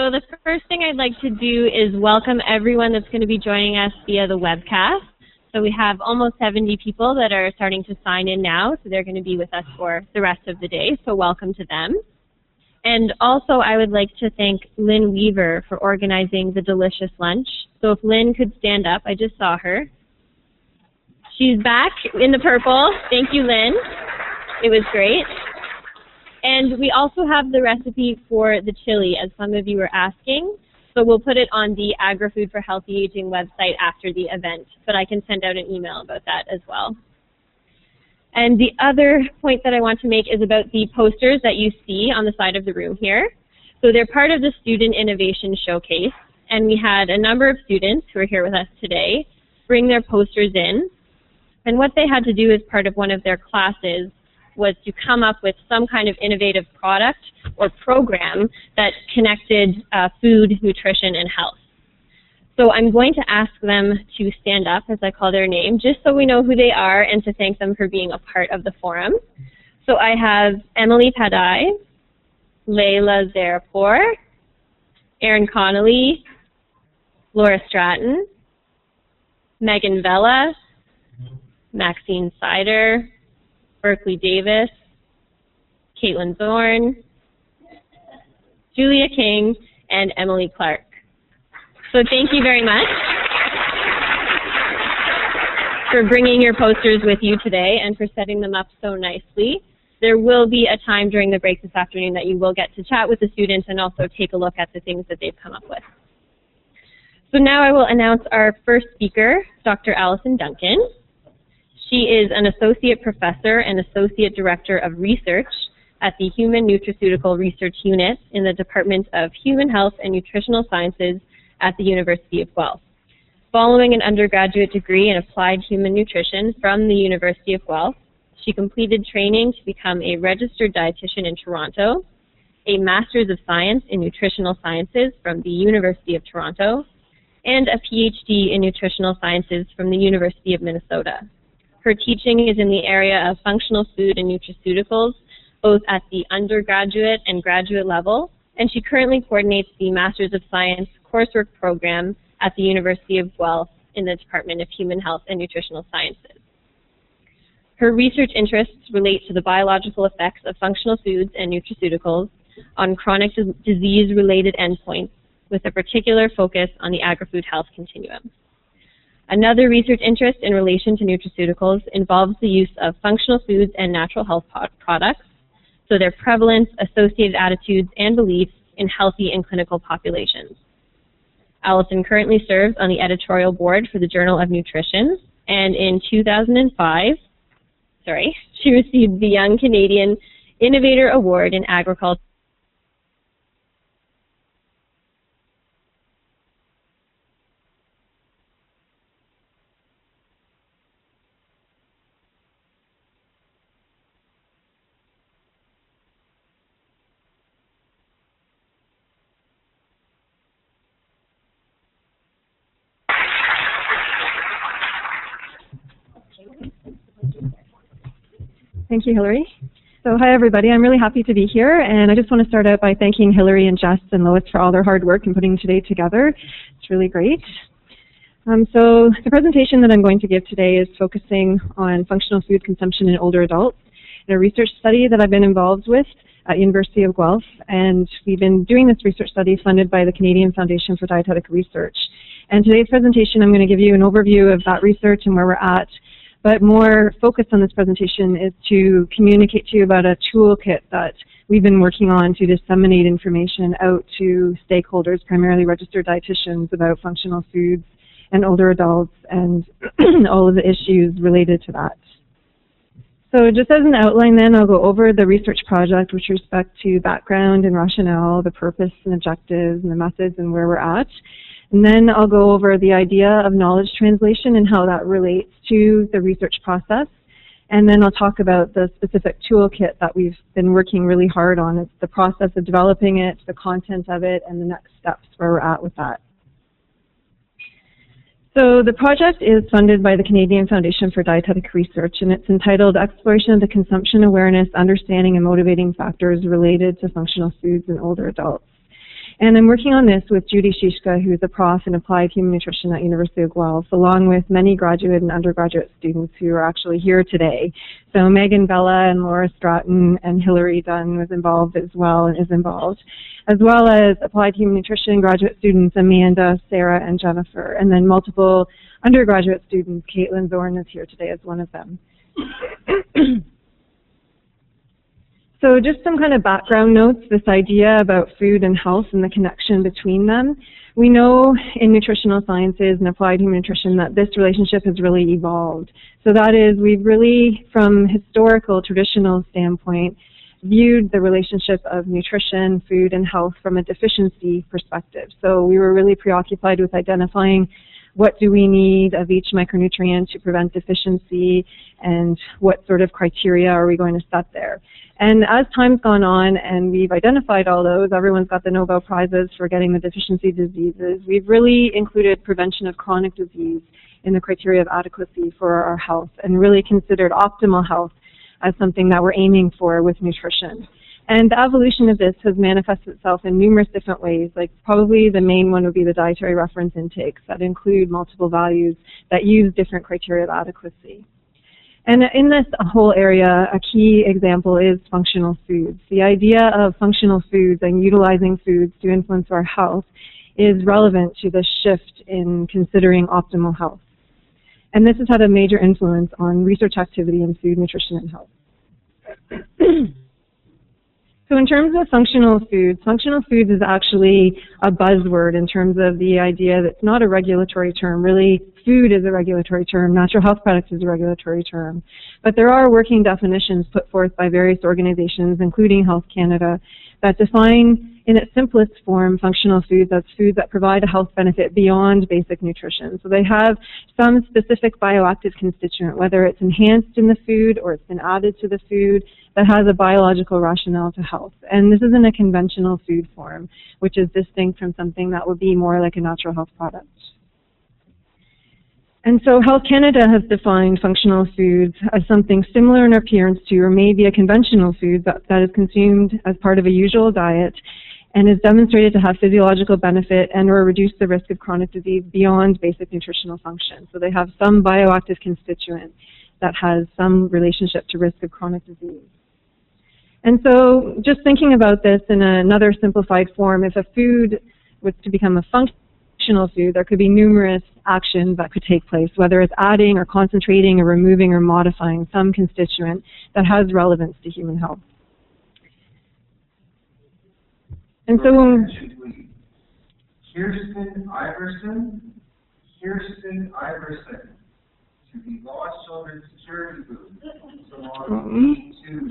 So the first thing I'd like to do is welcome everyone that's going to be joining us via the webcast. So we have almost 70 people that are starting to sign in now, so they're going to be with us for the rest of the day, so welcome to them. And also I would like to thank Lynn Weaver for organizing the delicious lunch. So if Lynn could stand up, I just saw her. She's back in the purple. Thank you, Lynn. It was great. And we also have the recipe for the chili, as some of you were asking. So we'll put it on the Agri-Food for Healthy Aging website after the event, but I can send out an email about that as well. And the other point that I want to make is about the posters that you see on the side of the room here. So they're part of the Student Innovation Showcase, and we had a number of students who are here with us today bring their posters in. And what they had to do as part of one of their classes was to come up with some kind of innovative product or program that connected food, nutrition, and health. So I'm going to ask them to stand up as I call their name, just so we know who they are and to thank them for being a part of the forum. So I have Emily Padai, Layla Zarapur, Erin Connolly, Laura Stratton, Megan Vella, Maxine Sider, Berkeley Davis, Caitlin Zorn, Julia King, and Emily Clark. So thank you very much for bringing your posters with you today and for setting them up so nicely. There will be a time during the break this afternoon that you will get to chat with the students and also take a look at the things that they've come up with. So now I will announce our first speaker, Dr. Alison Duncan. She is an Associate Professor and Associate Director of Research at the Human Nutraceutical Research Unit in the Department of Human Health and Nutritional Sciences at the University of Guelph. Following an undergraduate degree in Applied Human Nutrition from the University of Guelph, she completed training to become a registered dietitian in Toronto, a Master's of Science in Nutritional Sciences from the University of Toronto, and a PhD in Nutritional Sciences from the University of Minnesota. Her teaching is in the area of functional food and nutraceuticals, both at the undergraduate and graduate level, and she currently coordinates the Masters of Science coursework program at the University of Guelph in the Department of Human Health and Nutritional Sciences. Her research interests relate to the biological effects of functional foods and nutraceuticals on chronic disease-related endpoints, with a particular focus on the agri-food health continuum. Another research interest in relation to nutraceuticals involves the use of functional foods and natural health products, so their prevalence, associated attitudes, and beliefs in healthy and clinical populations. Alison currently serves on the editorial board for the Journal of Nutrition, and in 2005, she received the Young Canadian Innovator Award in Agriculture. Thank you, Hillary. So hi, everybody. I'm really happy to be here, and I just want to start out by thanking Hillary and Jess and Lois for all their hard work in putting today together. It's really great. So the presentation that I'm going to give today is focusing on functional food consumption in older adults in a research study that I've been involved with at University of Guelph, and we've been doing this research study funded by the Canadian Foundation for Dietetic Research. And today's presentation, I'm going to give you an overview of that research and where we're at. But more focus on this presentation is to communicate to you about a toolkit that we've been working on to disseminate information out to stakeholders, primarily registered dietitians, about functional foods and older adults and all of the issues related to that. So just as an outline then, I'll go over the research project with respect to background and rationale, the purpose and objectives and the methods and where we're at. And then I'll go over the idea of knowledge translation and how that relates to the research process. And then I'll talk about the specific toolkit that we've been working really hard on. It's the process of developing it, the content of it, and the next steps where we're at with that. So the project is funded by the Canadian Foundation for Dietetic Research, and it's entitled Exploration of the Consumption Awareness, Understanding and Motivating Factors Related to Functional Foods in Older Adults. And I'm working on this with Judy Shishka, who's a prof in applied human nutrition at University of Guelph, along with many graduate and undergraduate students who are actually here today. So Megan Bella and Laura Stratton and Hilary Dunn was involved as well and is involved, as well as applied human nutrition graduate students Amanda, Sarah, and Jennifer, and then multiple undergraduate students. Caitlin Zorn is here today as one of them. So just some kind of background notes, this idea about food and health and the connection between them. We know in nutritional sciences and applied human nutrition that this relationship has really evolved. So that is, we've really, from historical, traditional standpoint, viewed the relationship of nutrition, food, and health from a deficiency perspective. So we were really preoccupied with identifying what do we need of each micronutrient to prevent deficiency, and what sort of criteria are we going to set there. And as time's gone on and we've identified all those, everyone's got the Nobel Prizes for getting the deficiency diseases, we've really included prevention of chronic disease in the criteria of adequacy for our health, and really considered optimal health as something that we're aiming for with nutrition. And the evolution of this has manifested itself in numerous different ways. Like probably the main one would be the dietary reference intakes that include multiple values that use different criteria of adequacy. And in this whole area, a key example is functional foods. The idea of functional foods and utilizing foods to influence our health is relevant to the shift in considering optimal health. And this has had a major influence on research activity in food, nutrition, and health. So in terms of functional foods is actually a buzzword in terms of the idea that it's not a regulatory term. Really, food is a regulatory term, natural health products is a regulatory term. But there are working definitions put forth by various organizations, including Health Canada, that define in its simplest form functional foods as foods that provide a health benefit beyond basic nutrition. So they have some specific bioactive constituent, whether it's enhanced in the food or it's been added to the food, that has a biological rationale to health. And this isn't a conventional food form, which is distinct from something that would be more like a natural health product. And so Health Canada has defined functional foods as something similar in appearance to, or maybe a conventional food that is consumed as part of a usual diet and is demonstrated to have physiological benefit and or reduce the risk of chronic disease beyond basic nutritional function. So they have some bioactive constituent that has some relationship to risk of chronic disease. And so just thinking about this in another simplified form, if a food was to become a functional food, there could be numerous actions that could take place, whether it's adding or concentrating or removing or modifying some constituent that has relevance to human health. And so Kirsten Iverson, to be lost children's security food. So on A2,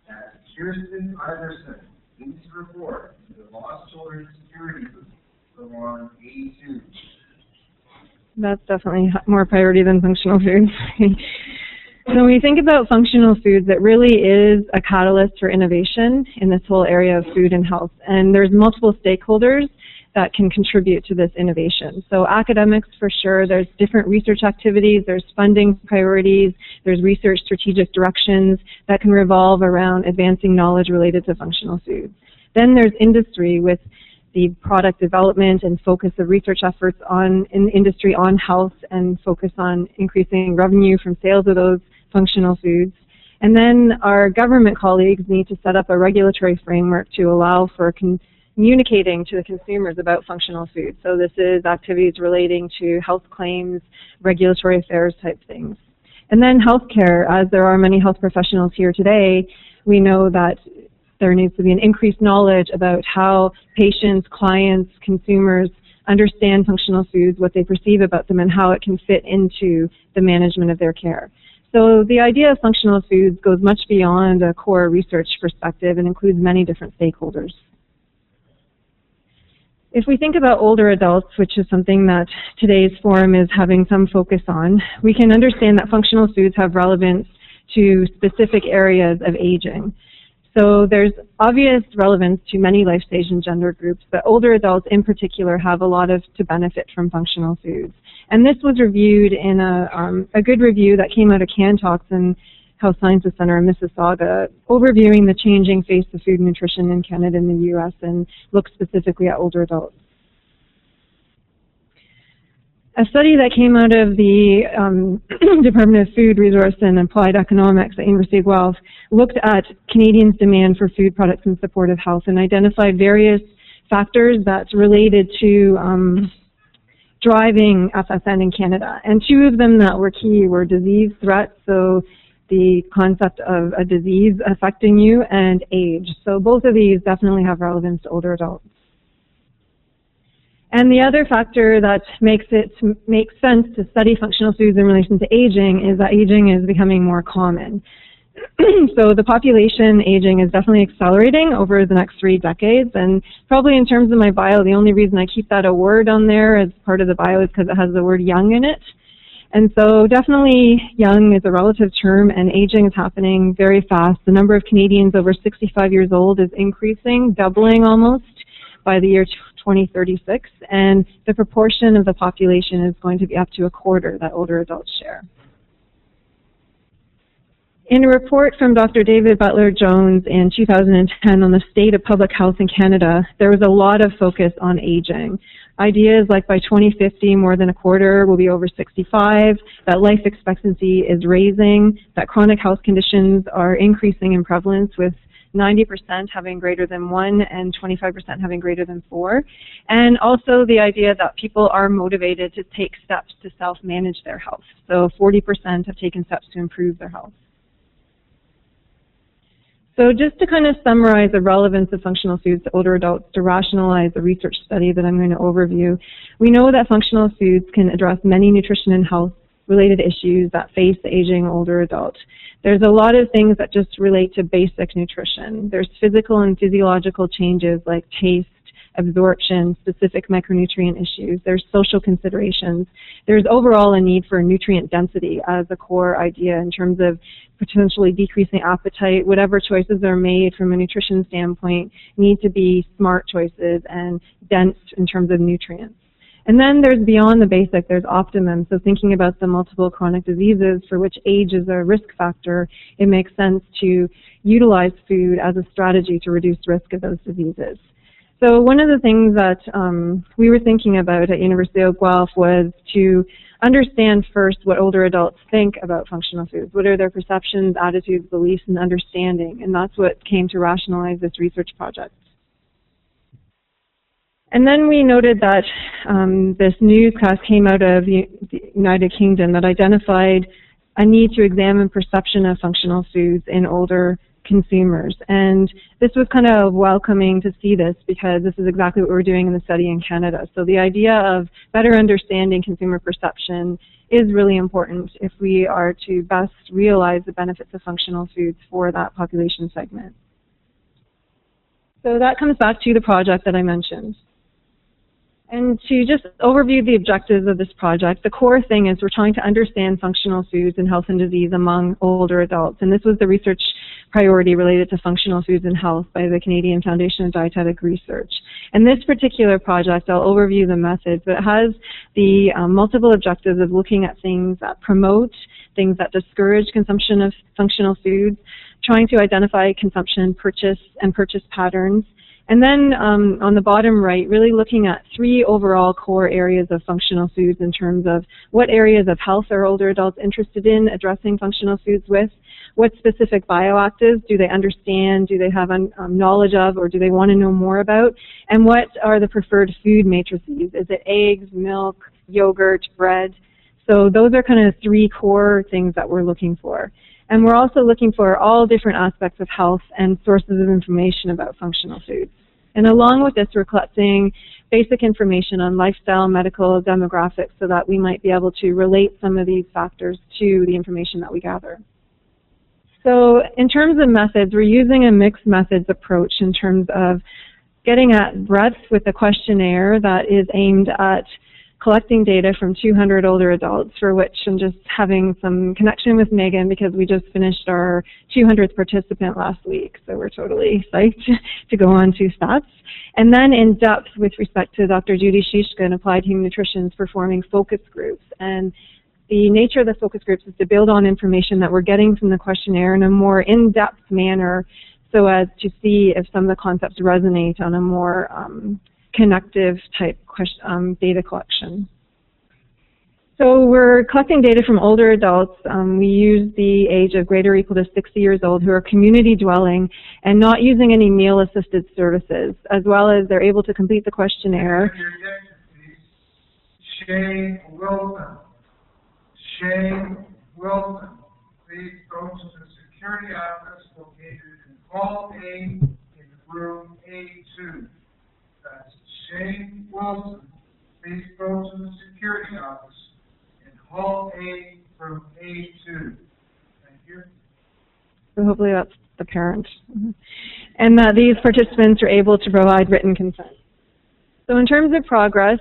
that's Kirsten Iverson, please report to the lost children's security food. So on A2. That's definitely more priority than functional foods. So when we think about functional foods, it really is a catalyst for innovation in this whole area of food and health. And there's multiple stakeholders that can contribute to this innovation. So academics, for sure, there's different research activities, there's funding priorities, there's research strategic directions that can revolve around advancing knowledge related to functional foods. Then there's industry with the product development and focus of research efforts in industry on health and focus on increasing revenue from sales of those functional foods. And then our government colleagues need to set up a regulatory framework to allow for communicating to the consumers about functional foods. So this is activities relating to health claims, regulatory affairs type things. And then healthcare, as there are many health professionals here today, we know that there needs to be an increased knowledge about how patients, clients, consumers understand functional foods, what they perceive about them, and how it can fit into the management of their care. So the idea of functional foods goes much beyond a core research perspective and includes many different stakeholders. If we think about older adults, which is something that today's forum is having some focus on, we can understand that functional foods have relevance to specific areas of aging. So there's obvious relevance to many life stage and gender groups, but older adults in particular have a lot to benefit from functional foods. And this was reviewed in a good review that came out of CanTalks and Health Sciences Center in Mississauga, overviewing the changing face of food and nutrition in Canada and the US, and look specifically at older adults. A study that came out of the Department of Food, Resource and Applied Economics at University of Guelph looked at Canadians' demand for food products in support of health and identified various factors that related to driving FSN in Canada. And two of them that were key were disease threats, so the concept of a disease affecting you, and age. So both of these definitely have relevance to older adults. And the other factor that makes sense to study functional foods in relation to aging is that aging is becoming more common. So the population aging is definitely accelerating over the next 3 decades, and probably in terms of my bio, the only reason I keep that a word on there as part of the bio is because it has the word young in it. And so definitely young is a relative term, and aging is happening very fast. The number of Canadians over 65 years old is increasing, doubling almost by the year 2036, and the proportion of the population is going to be up to 1/4 that older adults share. In a report from Dr. David Butler-Jones in 2010 on the state of public health in Canada, there was a lot of focus on aging. Ideas like by 2050, more than 1/4 will be over 65, that life expectancy is raising, that chronic health conditions are increasing in prevalence, with 90% having greater than 1 and 25% having greater than 4. And also the idea that people are motivated to take steps to self-manage their health. So 40% have taken steps to improve their health. So just to kind of summarize the relevance of functional foods to older adults to rationalize the research study that I'm going to overview, we know that functional foods can address many nutrition and health related issues that face the aging older adult. There's a lot of things that just relate to basic nutrition. There's physical and physiological changes like taste, absorption, specific micronutrient issues. There's social considerations. There's overall a need for nutrient density as a core idea in terms of potentially decreasing appetite. Whatever choices are made from a nutrition standpoint need to be smart choices and dense in terms of nutrients. And then there's beyond the basic, there's optimum. So thinking about the multiple chronic diseases for which age is a risk factor, it makes sense to utilize food as a strategy to reduce risk of those diseases. So one of the things that we were thinking about at University of Guelph was to understand first what older adults think about functional foods. What are their perceptions, attitudes, beliefs, and understanding? And that's what came to rationalize this research project. And then we noted that this newscast came out of the United Kingdom that identified a need to examine perception of functional foods in older consumers. And this was kind of welcoming to see this because this is exactly what we're doing in the study in Canada. So the idea of better understanding consumer perception is really important if we are to best realize the benefits of functional foods for that population segment. So that comes back to the project that I mentioned. And to just overview the objectives of this project, the core thing is we're trying to understand functional foods and health and disease among older adults. And this was the research priority related to functional foods and health by the Canadian Foundation of Dietetic Research. And this particular project, I'll overview the methods, but it has the multiple objectives of looking at things that promote, things that discourage consumption of functional foods, trying to identify consumption, purchase, and purchase patterns. And then on the bottom right, really looking at 3 overall core areas of functional foods in terms of what areas of health are older adults interested in addressing functional foods with, what specific bioactives do they understand, do they have knowledge of, or do they want to know more about, and what are the preferred food matrices? Is it eggs, milk, yogurt, bread? So those are kind of 3 core things that we're looking for. And we're also looking for all different aspects of health and sources of information about functional foods. And along with this, we're collecting basic information on lifestyle, medical, demographics, so that we might be able to relate some of these factors to the information that we gather. So in terms of methods, we're using a mixed methods approach in terms of getting at breadth with a questionnaire that is aimed at collecting data from 200 older adults, for which I'm just having some connection with Megan because we just finished our 200th participant last week, so we're totally psyched to go on to stats. And then in depth with respect to Dr. Judy Shishka in Applied Human Nutrition's performing focus groups. And the nature of the focus groups is to build on information that we're getting from the questionnaire in a more in-depth manner so as to see if some of the concepts resonate on a more connective type data collection. So we're collecting data from older adults. We use the age of greater or equal to 60 years old who are community dwelling and not using any meal-assisted services, as well as they're able to complete the questionnaire. Shane Wilson. Shane Wilson. Please go to the security office located in Hall A in room A2. That's Shane Wilson. Please go to the security office. Hall A from A2. Thank you. So hopefully that's the parent. And these participants are able to provide written consent. So in terms of progress,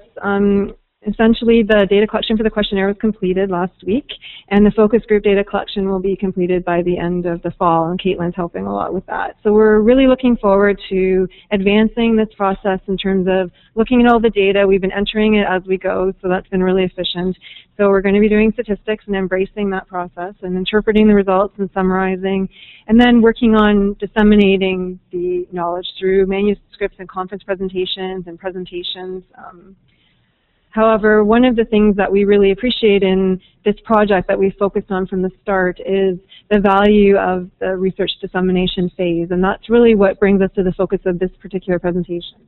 essentially the data collection for the questionnaire was completed last week, and the focus group data collection will be completed by the end of the fall, and Caitlin's helping a lot with that. So we're really looking forward to advancing this process in terms of looking at all the data. We've been entering it as we go, so that's been really efficient. So we're going to be doing statistics and embracing that process and interpreting the results and summarizing, and then working on disseminating the knowledge through manuscripts and conference presentations and presentations. However, one of the things that we really appreciate in this project that we focused on from the start is the value of the research dissemination phase, and that's really what brings us to the focus of this particular presentation.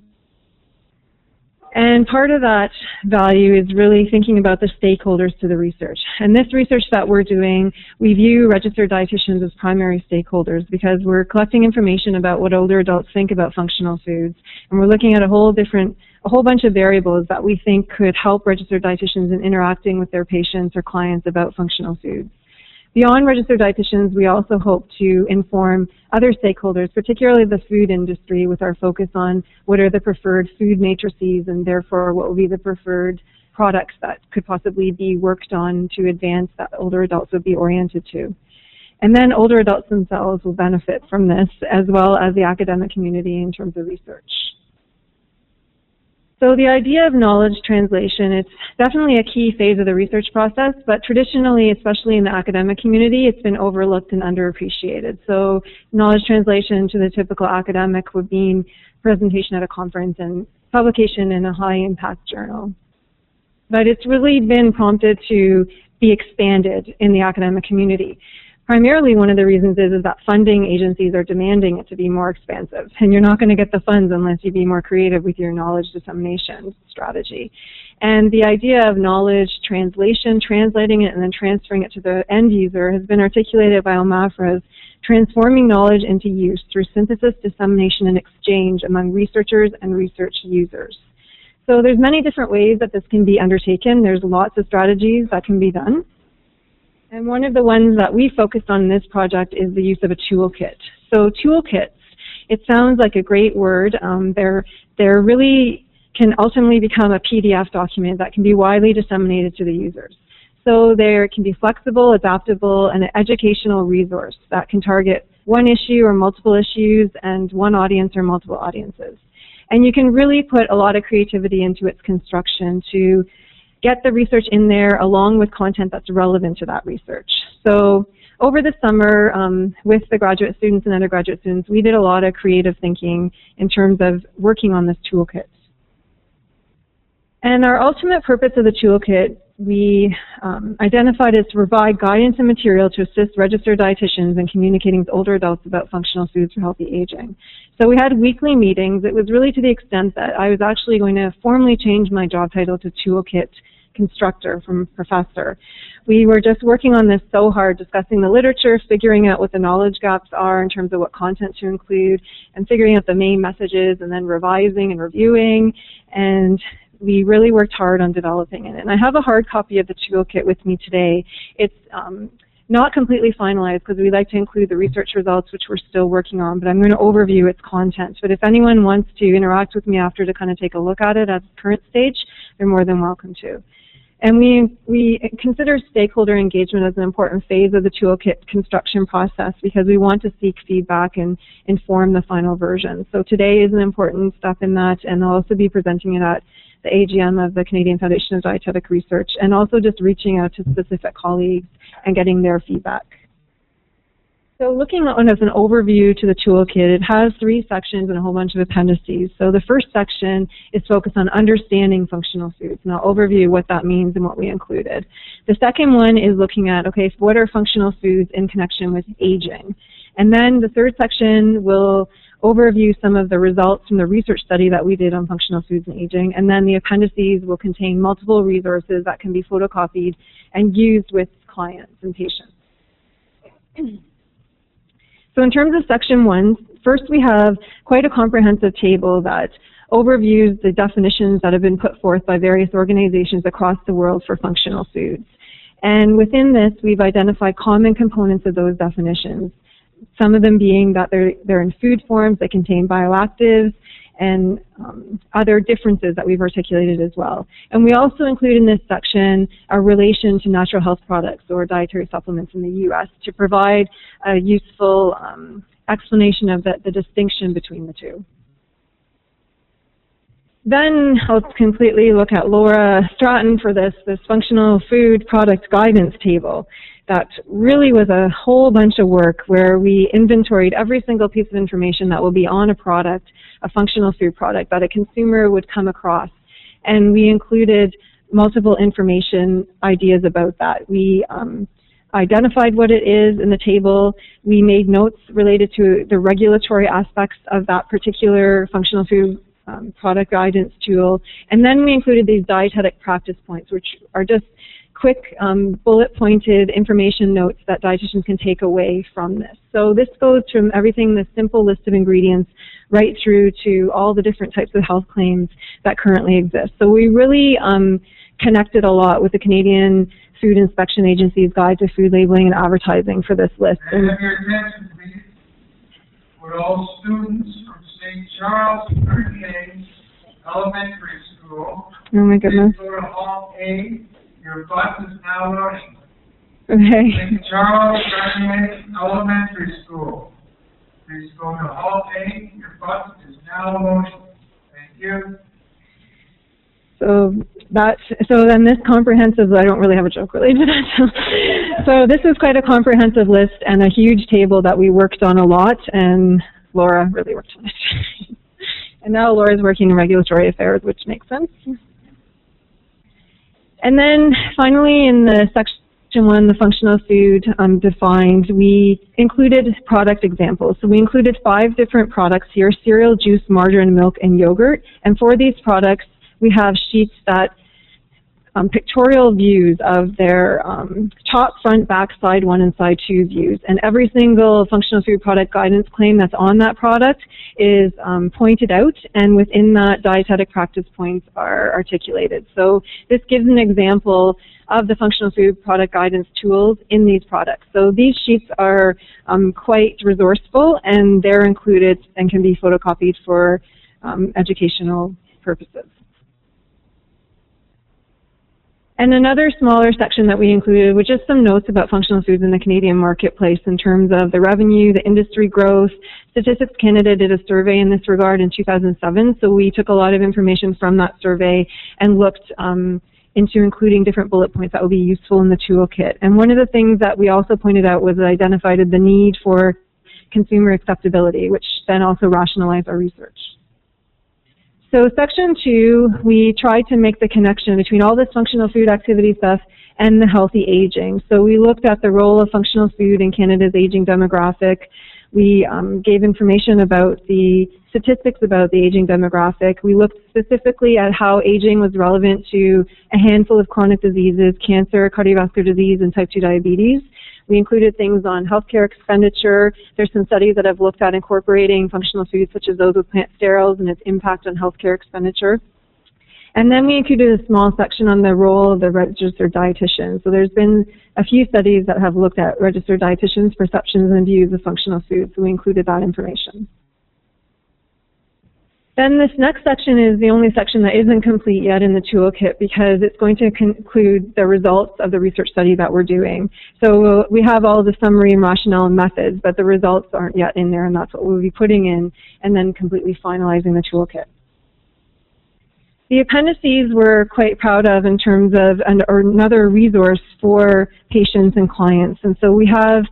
And part of that value is really thinking about the stakeholders to the research. And this research that we're doing, we view registered dietitians as primary stakeholders because we're collecting information about what older adults think about functional foods. And we're looking at a whole bunch of variables that we think could help registered dietitians in interacting with their patients or clients about functional foods. Beyond registered dietitians, we also hope to inform other stakeholders, particularly the food industry, with our focus on what are the preferred food matrices and therefore what will be the preferred products that could possibly be worked on to advance that older adults would be oriented to. And then older adults themselves will benefit from this, as well as the academic community in terms of research. So the idea of knowledge translation, it's definitely a key phase of the research process, but traditionally, especially in the academic community, it's been overlooked and underappreciated. So knowledge translation to the typical academic would mean presentation at a conference and publication in a high-impact journal. But it's really been prompted to be expanded in the academic community. Primarily, one of the reasons is that funding agencies are demanding it to be more expansive, and you're not going to get the funds unless you be more creative with your knowledge dissemination strategy. And the idea of knowledge translation, translating it and then transferring it to the end user has been articulated by OMAFRA as transforming knowledge into use through synthesis, dissemination, and exchange among researchers and research users. So there's many different ways that this can be undertaken. There's lots of strategies that can be done. And one of the ones that we focused on in this project is the use of a toolkit. So toolkits, it sounds like a great word. They're really can ultimately become a PDF document that can be widely disseminated to the users. So they can be flexible, adaptable, and an educational resource that can target one issue or multiple issues and one audience or multiple audiences. And you can really put a lot of creativity into its construction to get the research in there along with content that's relevant to that research. So over the summer, with the graduate students and undergraduate students, we did a lot of creative thinking in terms of working on this toolkit. And our ultimate purpose of the toolkit, we identified as to provide guidance and material to assist registered dietitians in communicating with older adults about functional foods for healthy aging. So we had weekly meetings. It was really to the extent that I was actually going to formally change my job title to toolkit constructor from professor. We were just working on this so hard, discussing the literature, figuring out what the knowledge gaps are in terms of what content to include, and figuring out the main messages, and then revising and reviewing, and we really worked hard on developing it. And I have a hard copy of the toolkit with me today. It's not completely finalized because we like to include the research results, which we're still working on, but I'm going to overview its content. But if anyone wants to interact with me after to kind of take a look at it at the current stage, they're more than welcome to. And we consider stakeholder engagement as an important phase of the toolkit construction process because we want to seek feedback and inform the final version. So today is an important step in that, and I'll also be presenting it at the AGM of the Canadian Foundation of Dietetic Research, and also just reaching out to specific colleagues and getting their feedback. So looking at as an overview to the toolkit, it has 3 sections and a whole bunch of appendices. So the first section is focused on understanding functional foods, and I'll overview what that means and what we included. The second one is looking at, okay, so what are functional foods in connection with aging? And then the third section will overview some of the results from the research study that we did on functional foods and aging, and then the appendices will contain multiple resources that can be photocopied and used with clients and patients. So in terms of section 1, first we have quite a comprehensive table that overviews the definitions that have been put forth by various organizations across the world for functional foods. And within this, we've identified common components of those definitions. Some of them being that they're in food forms, they contain bioactives, and other differences that we've articulated as well. And we also include in this section a relation to natural health products or dietary supplements in the U.S. to provide a useful explanation of the distinction between the two. Then I'll completely look at Laura Stratton for this functional food product guidance table. That really was a whole bunch of work where we inventoried every single piece of information that will be on a product, a functional food product, that a consumer would come across. And we included multiple information ideas about that. We identified what it is in the table. We made notes related to the regulatory aspects of that particular functional food product guidance tool. And then we included these dietetic practice points, which are just quick bullet-pointed information notes that dietitians can take away from this. So this goes from everything, the simple list of ingredients, right through to all the different types of health claims that currently exist. So we really connected a lot with the Canadian Food Inspection Agency's Guide to Food Labeling and Advertising for this list. And have your attention, please. Would all students from St. Charles Hurricanes Elementary School, oh my goodness. please go to Hall A. Your bus is now loading. Okay. St. Charles Hurricanes Elementary School. Please go to Hall A. Your bus is now loading. Thank you. So then this comprehensive, I don't really have a joke related to that. So this is quite a comprehensive list and a huge table that we worked on a lot, and Laura really worked on it. And now Laura's working in regulatory affairs, which makes sense. And then finally in the section 1, the functional food defined, we included product examples. So we included 5 different products here: cereal, juice, margarine, milk, and yogurt. And for these products, we have sheets that pictorial views of their top, front, back, side 1, and side 2 views. And every single functional food product guidance claim that's on that product is pointed out, and within that, dietetic practice points are articulated. So this gives an example of the functional food product guidance tools in these products. So these sheets are quite resourceful, and they're included and can be photocopied for educational purposes. And another smaller section that we included was just some notes about functional foods in the Canadian marketplace in terms of the revenue, the industry growth. Statistics Canada did a survey in this regard in 2007, so we took a lot of information from that survey and looked into including different bullet points that would be useful in the toolkit. And one of the things that we also pointed out was identified the need for consumer acceptability, which then also rationalized our research. So section 2, we tried to make the connection between all this functional food activity stuff and the healthy aging. So we looked at the role of functional food in Canada's aging demographic. We gave information about the statistics about the aging demographic. We looked specifically at how aging was relevant to a handful of chronic diseases: cancer, cardiovascular disease, and type 2 diabetes. We included things on healthcare expenditure. There's some studies that have looked at incorporating functional foods such as those with plant sterols and its impact on healthcare expenditure. And then we included a small section on the role of the registered dietitian. So there's been a few studies that have looked at registered dietitians' perceptions and views of functional foods, so we included that information. Then this next section is the only section that isn't complete yet in the toolkit because it's going to include the results of the research study that we're doing. So we have all the summary and rationale and methods, but the results aren't yet in there, and that's what we'll be putting in and then completely finalizing the toolkit. The appendices we're quite proud of in terms of another resource for patients and clients. And so we have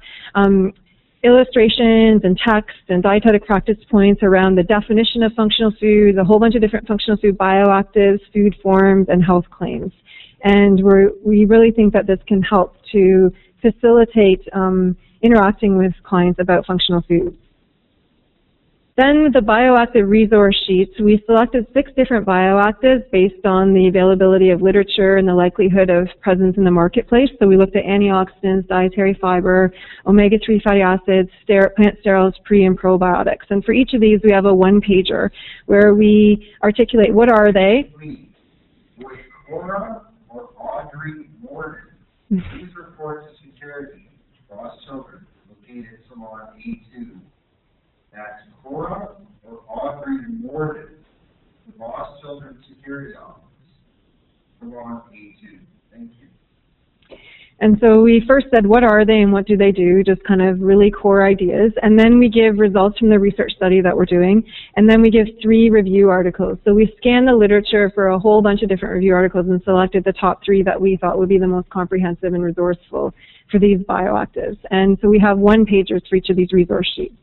illustrations and text and dietetic practice points around the definition of functional foods, a whole bunch of different functional food bioactives, food forms, and health claims. And we really think that this can help to facilitate interacting with clients about functional foods. Then the bioactive resource sheets, we selected 6 different bioactives based on the availability of literature and the likelihood of presence in the marketplace. So we looked at antioxidants, dietary fiber, omega-3 fatty acids, plant sterols, pre and probiotics. And for each of these, we have a one-pager where we articulate what are they. Was Cora or Audrey Morgan? Please report to security. Lost children located Salon A2. That's Cora or Audrey Morgan, the Lost Children Security Office, Salon A2. Thank you. And so we first said, what are they and what do they do? Just kind of really core ideas. And then we give results from the research study that we're doing. And then we give 3 review articles. So we scanned the literature for a whole bunch of different review articles and selected the top 3 that we thought would be the most comprehensive and resourceful for these bioactives. And so we have one-pagers for each of these resource sheets.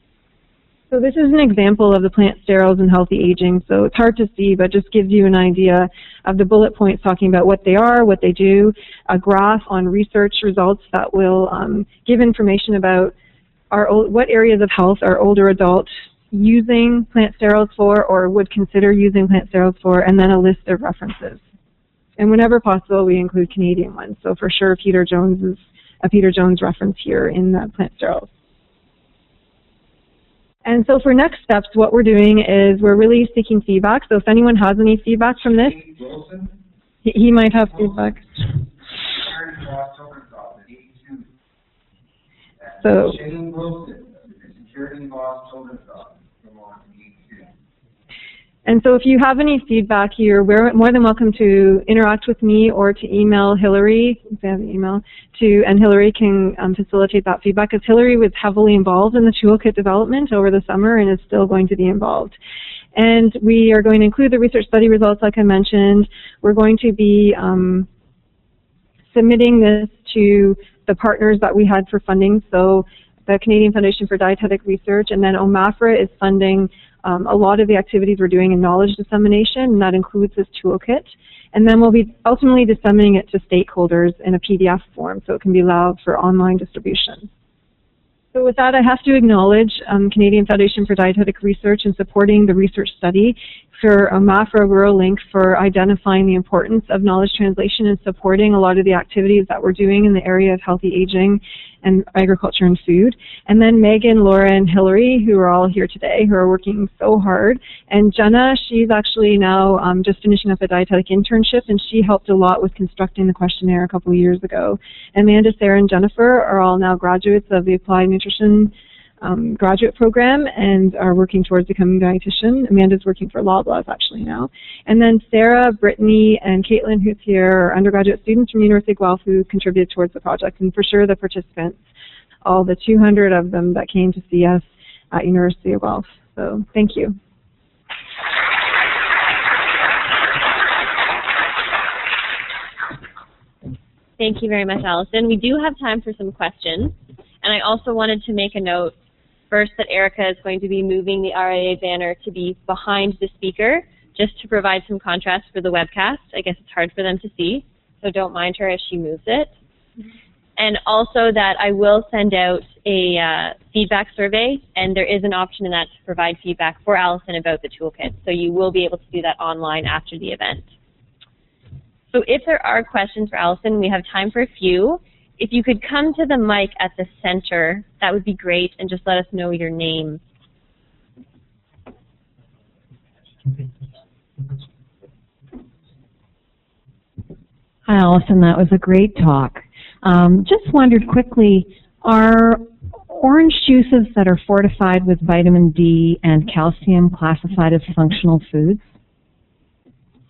So this is an example of the plant sterols and healthy aging. So it's hard to see, but just gives you an idea of the bullet points talking about what they are, what they do, a graph on research results that will give information about what areas of health are older adults using plant sterols for or would consider using plant sterols for, and then a list of references. And whenever possible, we include Canadian ones. So for sure, Peter Jones is a Peter Jones reference here in the plant sterols. And so for next steps, what we're doing is we're really seeking feedback. So if anyone has any feedback from this, he might have feedback. So, and so if you have any feedback, you're more than welcome to interact with me or to email Hillary, if they have an email, and Hillary can facilitate that feedback, because Hillary was heavily involved in the toolkit development over the summer and is still going to be involved. And we are going to include the research study results, like I mentioned. We're going to be submitting this to the partners that we had for funding, so the Canadian Foundation for Dietetic Research, and then OMAFRA is funding a lot of the activities we're doing in knowledge dissemination, and that includes this toolkit. And then we'll be ultimately disseminating it to stakeholders in a PDF form, so it can be allowed for online distribution. So with that, I have to acknowledge Canadian Foundation for Dietetic Research in supporting the research study, for OMAFRA Rural Link for identifying the importance of knowledge translation and supporting a lot of the activities that we're doing in the area of healthy aging and agriculture and food. And then Megan, Laura, and Hillary, who are all here today, who are working so hard. And Jenna, she's actually now just finishing up a dietetic internship, and she helped a lot with constructing the questionnaire a couple of years ago. Amanda, Sarah, and Jennifer are all now graduates of the Applied Nutrition graduate program and are working towards becoming a dietitian. Amanda's working for Loblaws actually now. And then Sarah, Brittany, and Caitlin, who's here, are undergraduate students from University of Guelph who contributed towards the project. And for sure the participants, all the 200 of them that came to see us at University of Guelph. So thank you. Thank you very much, Alison. We do have time for some questions. And I also wanted to make a note first that Erica is going to be moving the RIA banner to be behind the speaker, just to provide some contrast for the webcast. I guess it's hard for them to see, so don't mind her if she moves it. And also that I will send out a feedback survey, and there is an option in that to provide feedback for Alison about the toolkit. So you will be able to do that online after the event. So if there are questions for Alison, we have time for a few. If you could come to the mic at the center, that would be great, and just let us know your name. Hi, Alison. That was a great talk. Just wondered quickly, are orange juices that are fortified with vitamin D and calcium classified as functional foods?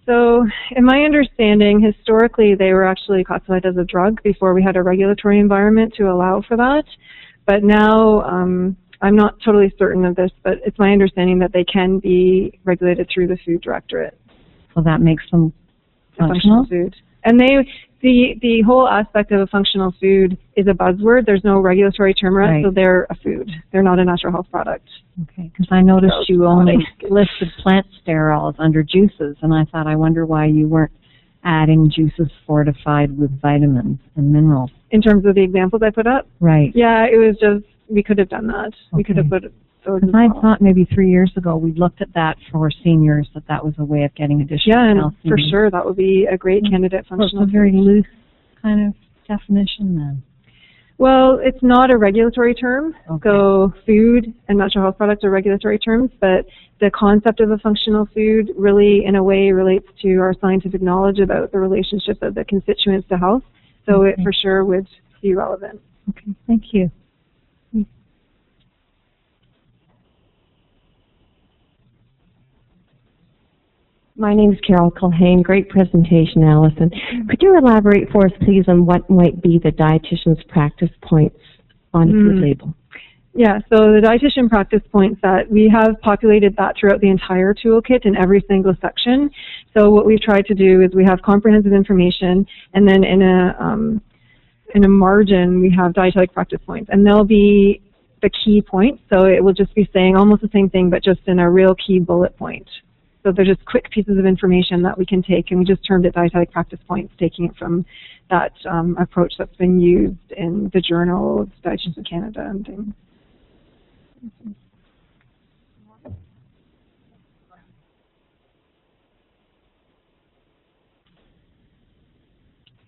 So, in my understanding, historically they were actually classified as a drug before we had a regulatory environment to allow for that. But now, I'm not totally certain of this, but it's my understanding that they can be regulated through the Food Directorate. So that makes them A functional food. And the whole aspect of a functional food is a buzzword. There's no regulatory term for it, so they're a food. They're not a natural health product. Okay, because I noticed you only listed plant sterols under juices, and I thought, I wonder why you weren't adding juices fortified with vitamins and minerals. In terms of the examples I put up? Right. Yeah, it was just, we could have done that. Okay. We could have put those as well. I thought maybe 3 years ago we looked at that for seniors, that was a way of getting additional calcium. Yeah, and for sure that would be a great candidate functional. Well, it's a very loose kind of definition then. Well, it's not a regulatory term, so food and natural health products are regulatory terms, but the concept of a functional food really, in a way, relates to our scientific knowledge about the relationship of the constituents to health, so it for sure would be relevant. Okay, thank you. My name is Carol Culhane. Great presentation, Alison. Could you elaborate for us, please, on what might be the dietitian's practice points on a food label? Yeah, so the dietitian practice points, that we have populated that throughout the entire toolkit in every single section. So what we've tried to do is we have comprehensive information, and then in a margin we have dietetic practice points, and they'll be the key points. So it will just be saying almost the same thing, but just in a real key bullet point. So they're just quick pieces of information that we can take, and we just termed it dietetic practice points, taking it from that approach that's been used in the journal of Dietitians of Canada and things.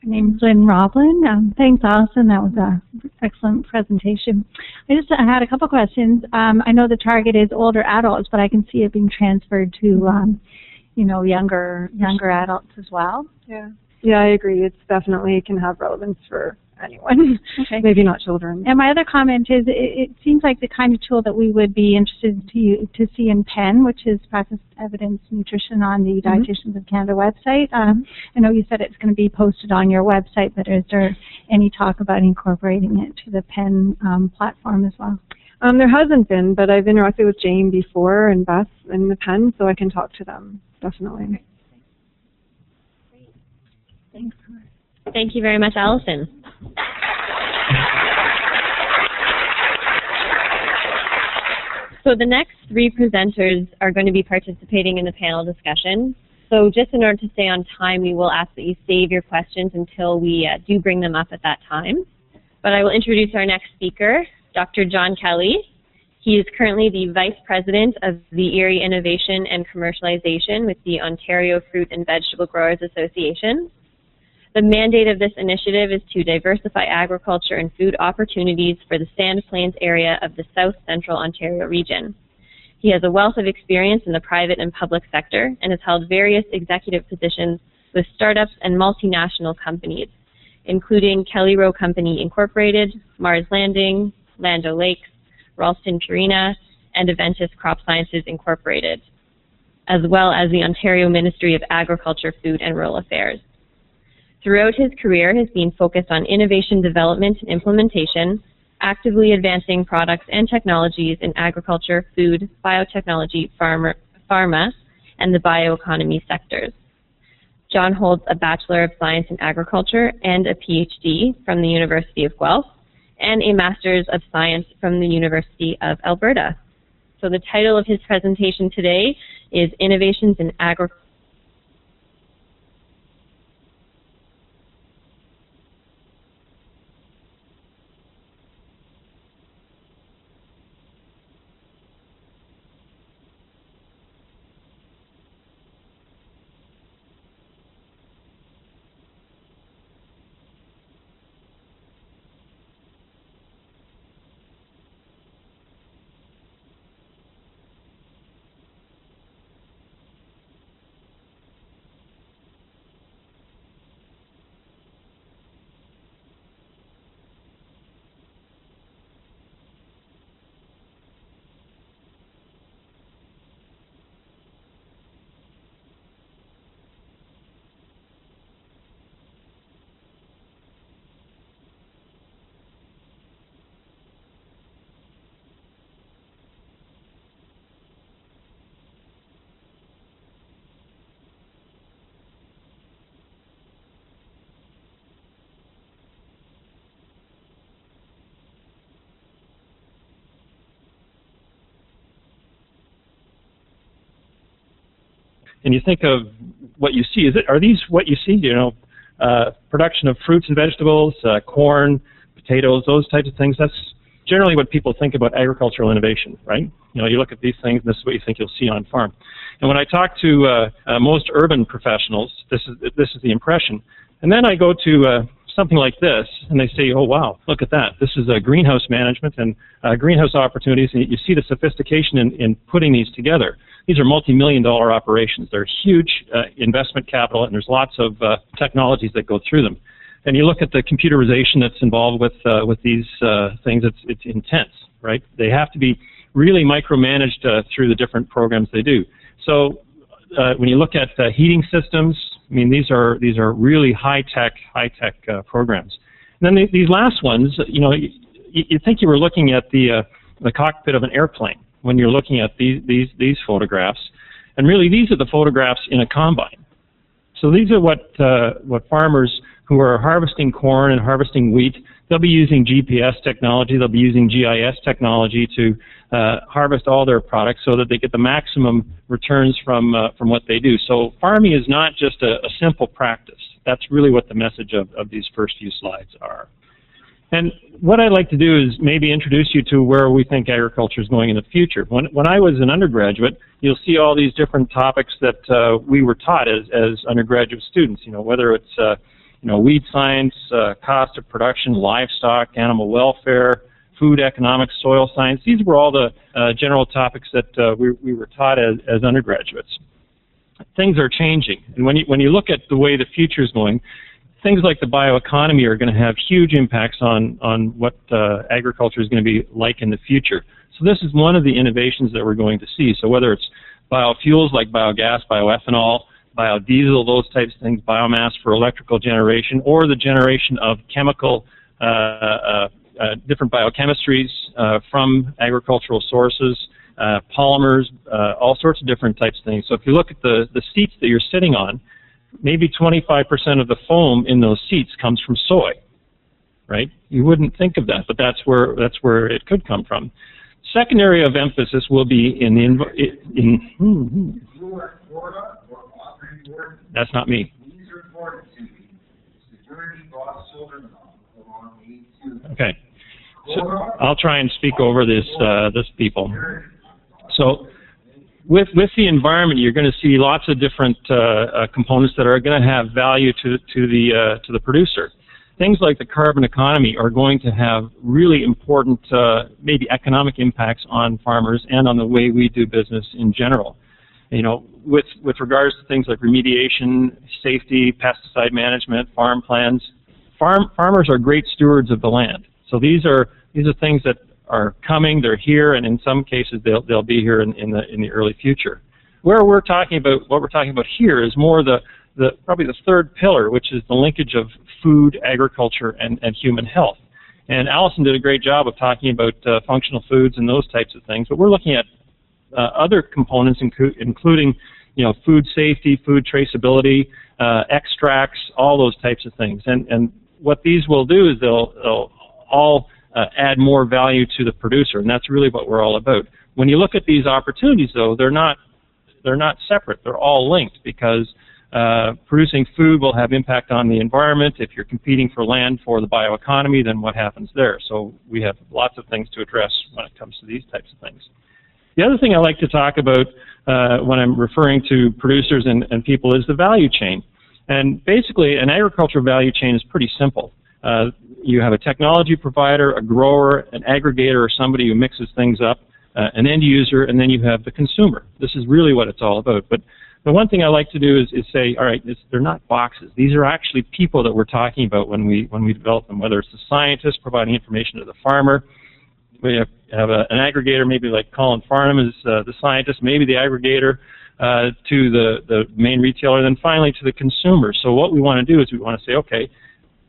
My name is Lynn Roblin. Thanks, Alison. That was an excellent presentation. I had a couple questions. I know the target is older adults, but I can see it being transferred to, younger adults as well. Yeah, I agree. It's definitely can have relevance for anyone. Okay. Maybe not children. And my other comment is it seems like the kind of tool that we would be interested to see in PEN, which is Practice Evidence Nutrition on the Dietitians of Canada website. I know you said it's going to be posted on your website, but is there any talk about incorporating it to the PEN platform as well? There hasn't been, but I've interacted with Jane before and Beth in the PEN, so I can talk to them, definitely. Great. Thanks. Thank you very much, Alison. So the next three presenters are going to be participating in the panel discussion. So just in order to stay on time, we will ask that you save your questions until we do bring them up at that time. But I will introduce our next speaker, Dr. John Kelly. He is currently the Vice President of the Arrey Innovation and Commercialization with the Ontario Fruit and Vegetable Growers Association. The mandate of this initiative is to diversify agriculture and food opportunities for the Sand Plains area of the South Central Ontario region. He has a wealth of experience in the private and public sector and has held various executive positions with startups and multinational companies, including Kelly Rowe Company Incorporated, Mars Landing, Land O'Lakes, Ralston Purina, and Aventis Crop Sciences Incorporated, as well as the Ontario Ministry of Agriculture, Food and Rural Affairs. Throughout his career has been focused on innovation development and implementation, actively advancing products and technologies in agriculture, food, biotechnology, pharma, and the bioeconomy sectors. John holds a Bachelor of Science in Agriculture and a PhD from the University of Guelph, and a Master's of Science from the University of Alberta. So the title of his presentation today is Innovations in Agriculture. and you think of what you see, are these what you see? You know, production of fruits and vegetables, corn, potatoes, those types of things. That's generally what people think about agricultural innovation, right? You know, you look at these things, and this is what you think you'll see on farm. And when I talk to most urban professionals, this is the impression. And then I go to something like this, and they say, oh, wow, look at that. This is greenhouse management and greenhouse opportunities, and you see the sophistication in putting these together. These are multi-million-dollar operations. They're huge investment capital, and there's lots of technologies that go through them. And you look at the computerization that's involved with these things, it's intense, right? They have to be really micromanaged through the different programs they do. So when you look at heating systems, I mean, these are really high-tech programs. And then these last ones, you know, you think you were looking at the cockpit of an airplane when you're looking at these photographs, and really these are the photographs in a combine. So these are what farmers who are harvesting corn and harvesting wheat, they'll be using GPS technology, they'll be using GIS technology to harvest all their products so that they get the maximum returns from what they do. So farming is not just a simple practice. That's really what the message of these first few slides are. And what I'd like to do is maybe introduce you to where we think agriculture is going in the future. When I was an undergraduate, you'll see all these different topics that we were taught as undergraduate students, you know, whether it's you know, weed science, cost of production, livestock, animal welfare, food economics, soil science. These were all the general topics that we were taught as undergraduates. Things are changing, and when you look at the way the future is going, things like the bioeconomy are going to have huge impacts on what agriculture is going to be like in the future. So this is one of the innovations that we're going to see. So whether it's biofuels like biogas, bioethanol, biodiesel, those types of things, biomass for electrical generation, or the generation of chemical, different biochemistries from agricultural sources, polymers, all sorts of different types of things. So if you look at the seats that you're sitting on, maybe 25% of the foam in those seats comes from soy, right? You wouldn't think of that, but that's where it could come from. Second area of emphasis will be in the That's not me. Okay, so I'll try and speak over this people. So with the environment, you're going to see lots of different components that are going to have value to the producer. Things like the carbon economy are going to have really important, maybe economic impacts on farmers and on the way we do business in general. You know, with regards to things like remediation, safety, pesticide management, farm plans, farmers are great stewards of the land. So these are things that are coming, they're here, and in some cases they'll be here in the early future. What we're talking about here is more probably the third pillar, which is the linkage of food, agriculture, and human health. And Alison did a great job of talking about functional foods and those types of things, but we're looking at other components, including, you know, food safety, food traceability, extracts, all those types of things. And what these will do is they'll all add more value to the producer, and that's really what we're all about. When you look at these opportunities, though, they're not separate. They're all linked, because producing food will have impact on the environment. If you're competing for land for the bioeconomy, then what happens there? So we have lots of things to address when it comes to these types of things. The other thing I like to talk about when I'm referring to producers and people is the value chain. And basically, an agricultural value chain is pretty simple. You have a technology provider, a grower, an aggregator, or somebody who mixes things up, an end user, and then you have the consumer. This is really what it's all about. But the one thing I like to do is say, all right, they're not boxes. These are actually people that we're talking about when we develop them, whether it's the scientist providing information to the farmer. We have an aggregator, maybe like Colin Farnum is the scientist, maybe the aggregator to the main retailer, and then finally to the consumer. So what we want to do is we want to say, okay,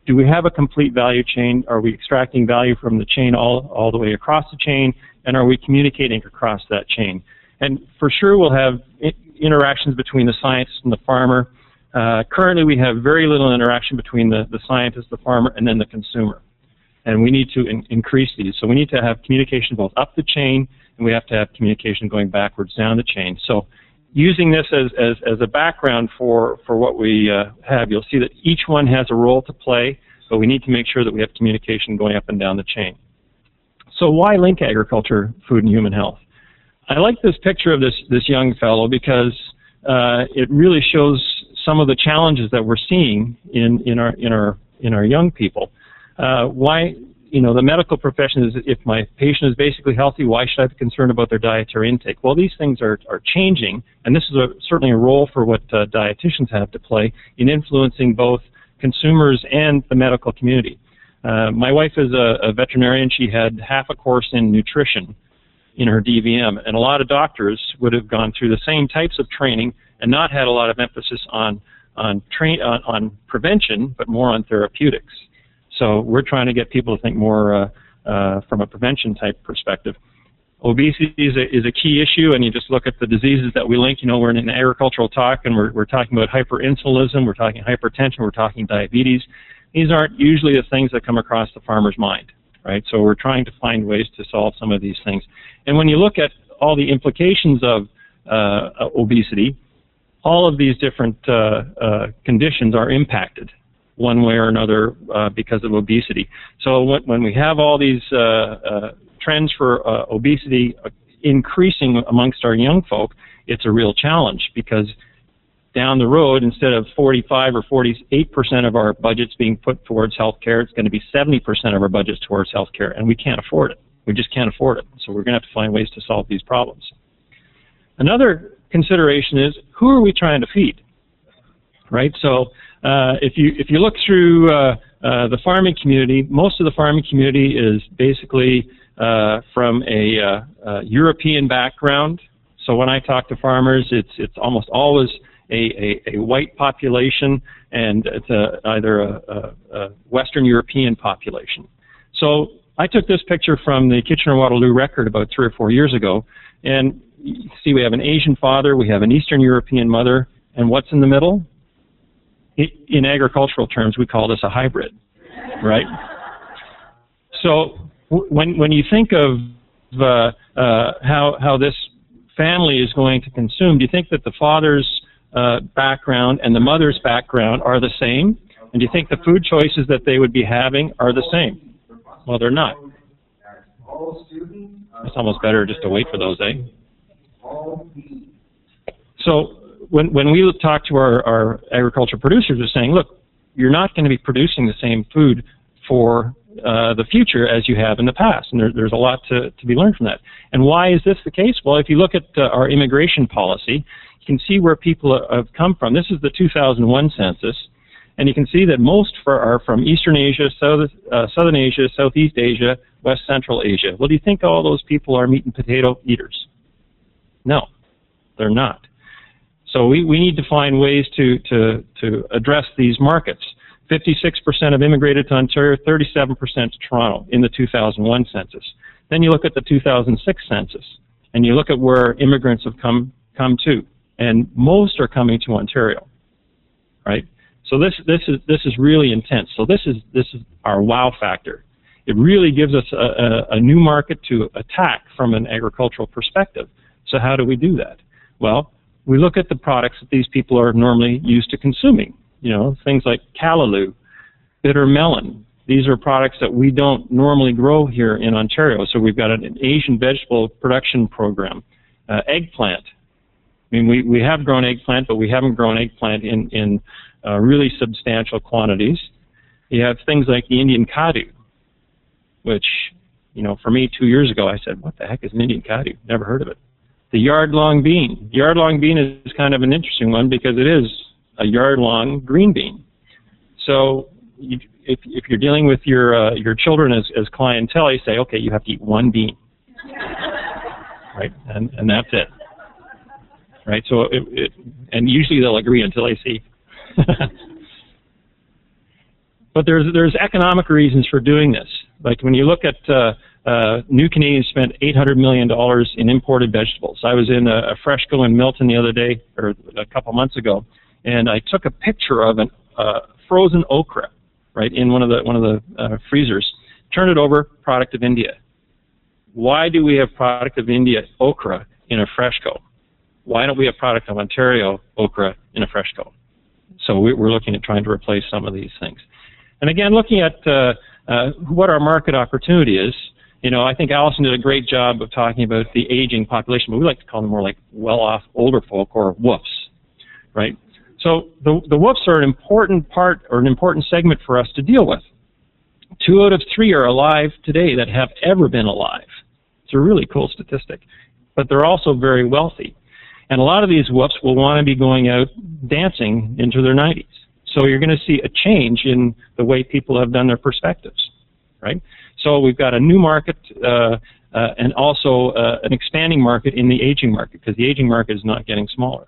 do we have a complete value chain? Are we extracting value from the chain all the way across the chain? And are we communicating across that chain? And for sure we'll have interactions between the scientist and the farmer. Currently we have very little interaction between the scientist, the farmer, and then the consumer. And we need to increase these. So we need to have communication both up the chain, and we have to have communication going backwards down the chain. So using this as a background for what we have, you'll see that each one has a role to play, but we need to make sure that we have communication going up and down the chain. So why link agriculture, food, and human health? I like this picture of this young fellow because it really shows some of the challenges that we're seeing in our young people. Why, the medical profession is, if my patient is basically healthy, why should I be concerned about their dietary intake? Well, these things are changing, and this is certainly a role for what dietitians have to play in influencing both consumers and the medical community. My wife is a veterinarian. She had half a course in nutrition in her DVM, and a lot of doctors would have gone through the same types of training and not had a lot of emphasis on prevention, but more on therapeutics. So we're trying to get people to think more from a prevention type perspective. Obesity is a key issue, and you just look at the diseases that we link. We're in an agricultural talk, and we're talking about hyperinsulinism, we're talking hypertension, we're talking diabetes. These aren't usually the things that come across the farmer's mind, right? So we're trying to find ways to solve some of these things. And when you look at all the implications of obesity, all of these different conditions are impacted one way or another because of obesity. So when we have all these trends for obesity increasing amongst our young folk, it's a real challenge, because down the road, instead of 45 or 48% of our budgets being put towards healthcare, it's going to be 70% of our budgets towards healthcare, and we can't afford it. We just can't afford it. So we're going to have to find ways to solve these problems. Another consideration is, who are we trying to feed? Right? So if you look through the farming community, most of the farming community is basically from a European background. So when I talk to farmers, it's almost always a white population, and it's either a Western European population. So I took this picture from the Kitchener-Waterloo Record about 3 or 4 years ago, and you see we have an Asian father, we have an Eastern European mother, and what's in the middle? In agricultural terms, we call this a hybrid, right? So when you think of how this family is going to consume, do you think that the father's background and the mother's background are the same? And do you think the food choices that they would be having are the same? Well, they're not. It's almost better just to wait for those, eh? So when we talk to our agriculture producers, we're saying, look, you're not going to be producing the same food for the future as you have in the past, and there's a lot to be learned from that. And why is this the case? Well, if you look at our immigration policy, you can see where people have come from. This is the 2001 census, and you can see that most are from Eastern Asia, Southern Asia, Southeast Asia, West Central Asia. Well, do you think all those people are meat and potato eaters? No, they're not. So we need to find ways to address these markets. 56% have immigrated to Ontario, 37% to Toronto in the 2001 census. Then you look at the 2006 census, and you look at where immigrants have come to, and most are coming to Ontario, right? So this is really intense. So this is our wow factor. It really gives us a new market to attack from an agricultural perspective. So how do we do that? Well, we look at the products that these people are normally used to consuming. Things like callaloo, bitter melon. These are products that we don't normally grow here in Ontario. So we've got an Asian vegetable production program. Eggplant. I mean, we have grown eggplant, but we haven't grown eggplant in really substantial quantities. You have things like the Indian kadu, which, for me 2 years ago, I said, what the heck is an Indian kadu? Never heard of it. The yard-long bean. Yard-long bean is kind of an interesting one because it is a yard-long green bean. So if you're dealing with your children as clientele, you say, okay, you have to eat one bean, right? And that's it, right? So and usually they'll agree until they see. But there's economic reasons for doing this. Like when you look at New Canadians spent $800 million in imported vegetables. I was in a Freshco in Milton the other day, or a couple months ago, and I took a picture of a frozen okra, right, in one of the freezers. Turned it over, product of India. Why do we have product of India okra in a Freshco? why don't we have product of Ontario okra in a fresh coat? So we're looking at trying to replace some of these things. And again, looking at what our market opportunity is, you know, I think Alison did a great job of talking about the aging population, but we like to call them more like well-off older folk, or WOOFs, right? So the WOOFs are an important part, or an important segment for us to deal with. 2 out of 3 are alive today that have ever been alive. It's a really cool statistic. But they're also very wealthy. And a lot of these WOOFs will want to be going out dancing into their 90s. So you're going to see a change in the way people have done their perspectives, right? So we've got a new market and also an expanding market in the aging market, because the aging market is not getting smaller.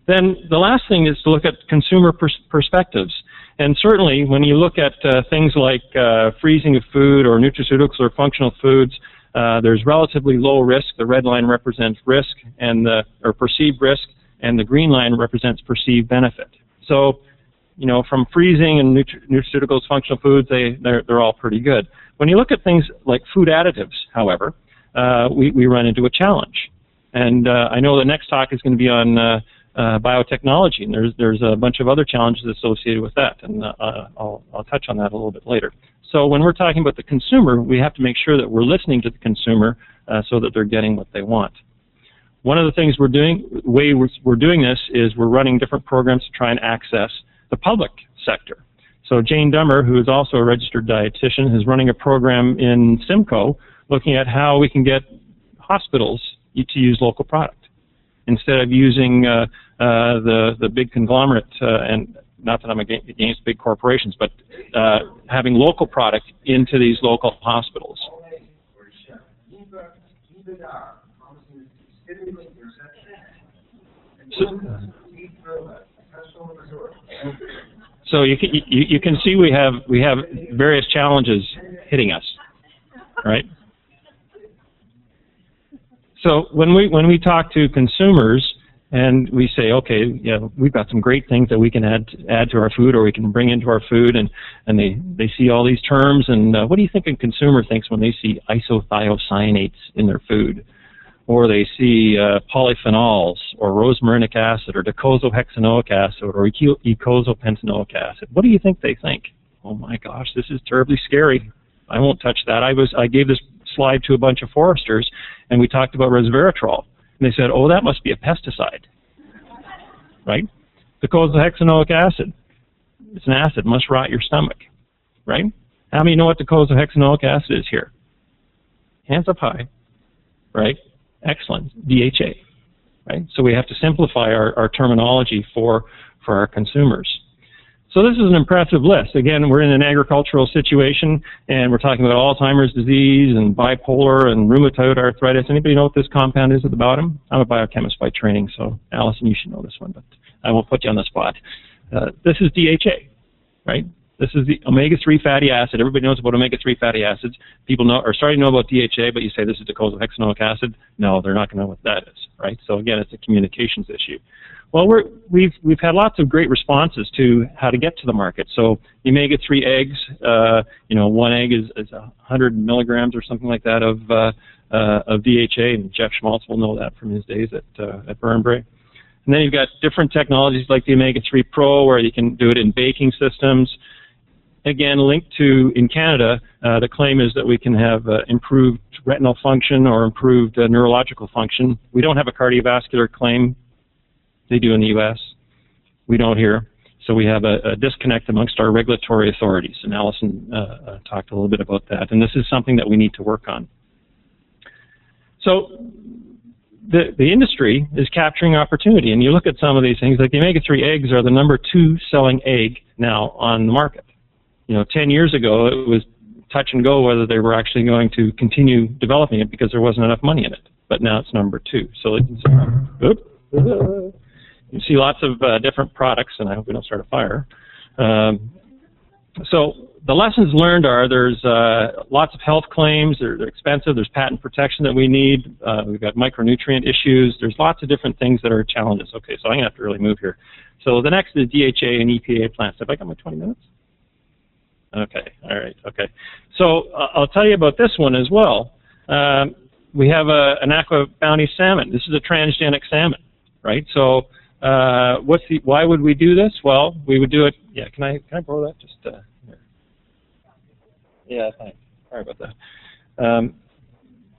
Then the last thing is to look at consumer perspectives. And certainly when you look at things like freezing of food or nutraceuticals or functional foods, there's relatively low risk. The red line represents risk and or perceived risk, and the green line represents perceived benefit. So, you know, from freezing and nutraceuticals, functional foods, they're all pretty good. When you look at things like food additives, however, we run into a challenge. And I know the next talk is going to be on biotechnology, and there's a bunch of other challenges associated with that, and I'll touch on that a little bit later. So when we're talking about the consumer, we have to make sure that we're listening to the consumer so that they're getting what they want. One of the things we're doing, the way we're doing this is we're running different programs to try and access the public sector. So Jane Dummer, who is also a registered dietitian, is running a program in Simcoe looking at how we can get hospitals to use local product instead of using the big conglomerate, and not that I'm against big corporations, but having local product into these local hospitals. So you can see we have various challenges hitting us, right? So when we talk to consumers and we say, okay, yeah, we've got some great things that we can add to our food, or we can bring into our food, and they see all these terms, and what do you think a consumer thinks when they see isothiocyanates in their food? Or they see polyphenols, or rosmarinic acid, or docosahexaenoic acid, or eicosapentaenoic acid. What do you think they think? Oh my gosh, this is terribly scary. I won't touch that. I gave this slide to a bunch of foresters, and we talked about resveratrol. And they said, oh, that must be a pesticide, right? Docosahexaenoic acid. It's an acid, must rot your stomach, right? How many know what docosahexaenoic acid is here? Hands up high, right? Excellent. DHA, right? So we have to simplify our terminology for our consumers. So this is an impressive list. Again, we're in an agricultural situation, and we're talking about Alzheimer's disease and bipolar and rheumatoid arthritis. Anybody know what this compound is at the bottom? I'm a biochemist by training, so Alison, you should know this one, but I won't put you on the spot. This is DHA, right? This is the omega-3 fatty acid. Everybody knows about omega-3 fatty acids. People are starting to know about DHA, but you say this is docosahexaenoic acid. No, they're not going to know what that is, right? So again, it's a communications issue. Well, we've had lots of great responses to how to get to the market. So the omega-3 eggs, you know, one egg is 100 milligrams or something like that of DHA, and Jeff Schmaltz will know that from his days at Burnbrae. And then you've got different technologies like the omega-3 Pro, where you can do it in baking systems. Again, linked to, in Canada, the claim is that we can have improved retinal function or improved neurological function. We don't have a cardiovascular claim. They do in the U.S. We don't here. So we have a disconnect amongst our regulatory authorities, and Alison talked a little bit about that. And this is something that we need to work on. So the industry is capturing opportunity, and you look at some of these things, like the omega-3 eggs are the #2 selling egg now on the market. You know, 10 years ago, it was touch and go whether they were actually going to continue developing it because there wasn't enough money in it. But now it's #2. So you see lots of different products, and I hope we don't start a fire. So the lessons learned are there's lots of health claims. They're expensive. There's patent protection that we need. We've got micronutrient issues. There's lots of different things that are challenges. Okay, so I'm going to have to really move here. So the next is DHA and EPA plants. Have I got my 20 minutes? Okay, all right, okay. So I'll tell you about this one as well. we have an aqua bounty salmon. This is a transgenic salmon, right? So why would we do this? Well, we would do it. Yeah, can I borrow that? Just here. Yeah, thanks. Sorry about that.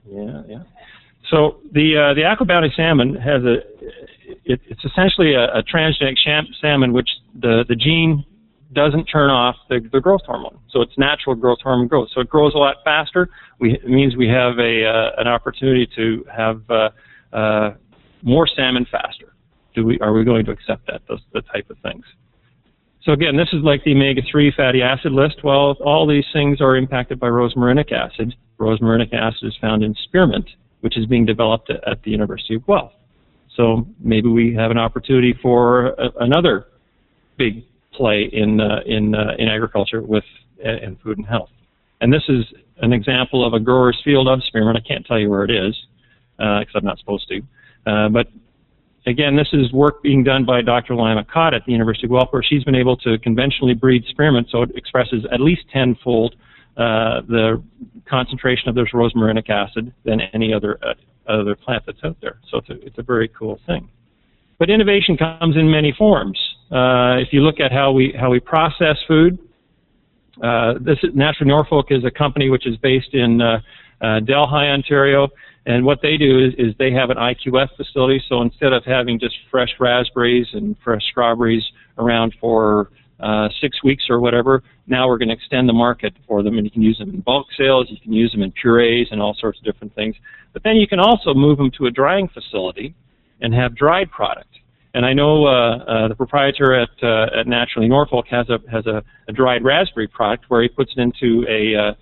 Yeah. So the aqua bounty salmon has it's essentially a transgenic salmon, which the gene doesn't turn off the growth hormone. So it's natural growth hormone growth. So it grows a lot faster. It means we have an opportunity to have more salmon faster. Are we going to accept that, the type of things? So again, this is like the omega-3 fatty acid list. Well, all these things are impacted by rosmarinic acid. Rosmarinic acid is found in spearmint, which is being developed at the University of Guelph. So maybe we have an opportunity for another big play in agriculture and food and health. And this is an example of a grower's field of spearmint. I can't tell you where it is because I'm not supposed to. But again, this is work being done by Dr. Lima Cott at the University of Guelph, where she's been able to conventionally breed spearmint, so it expresses at least tenfold the concentration of this rosmarinic acid than any other plant that's out there. So it's a very cool thing. But innovation comes in many forms. If you look at how we process food, Naturally Norfolk is a company which is based in Delhi, Ontario, and what they do is they have an IQF facility. So instead of having just fresh raspberries and fresh strawberries around for 6 weeks or whatever, now we're going to extend the market for them, and you can use them in bulk sales, you can use them in purees and all sorts of different things. But then you can also move them to a drying facility and have dried product. And I know the proprietor at Naturally Norfolk has a dried raspberry product where he puts it into a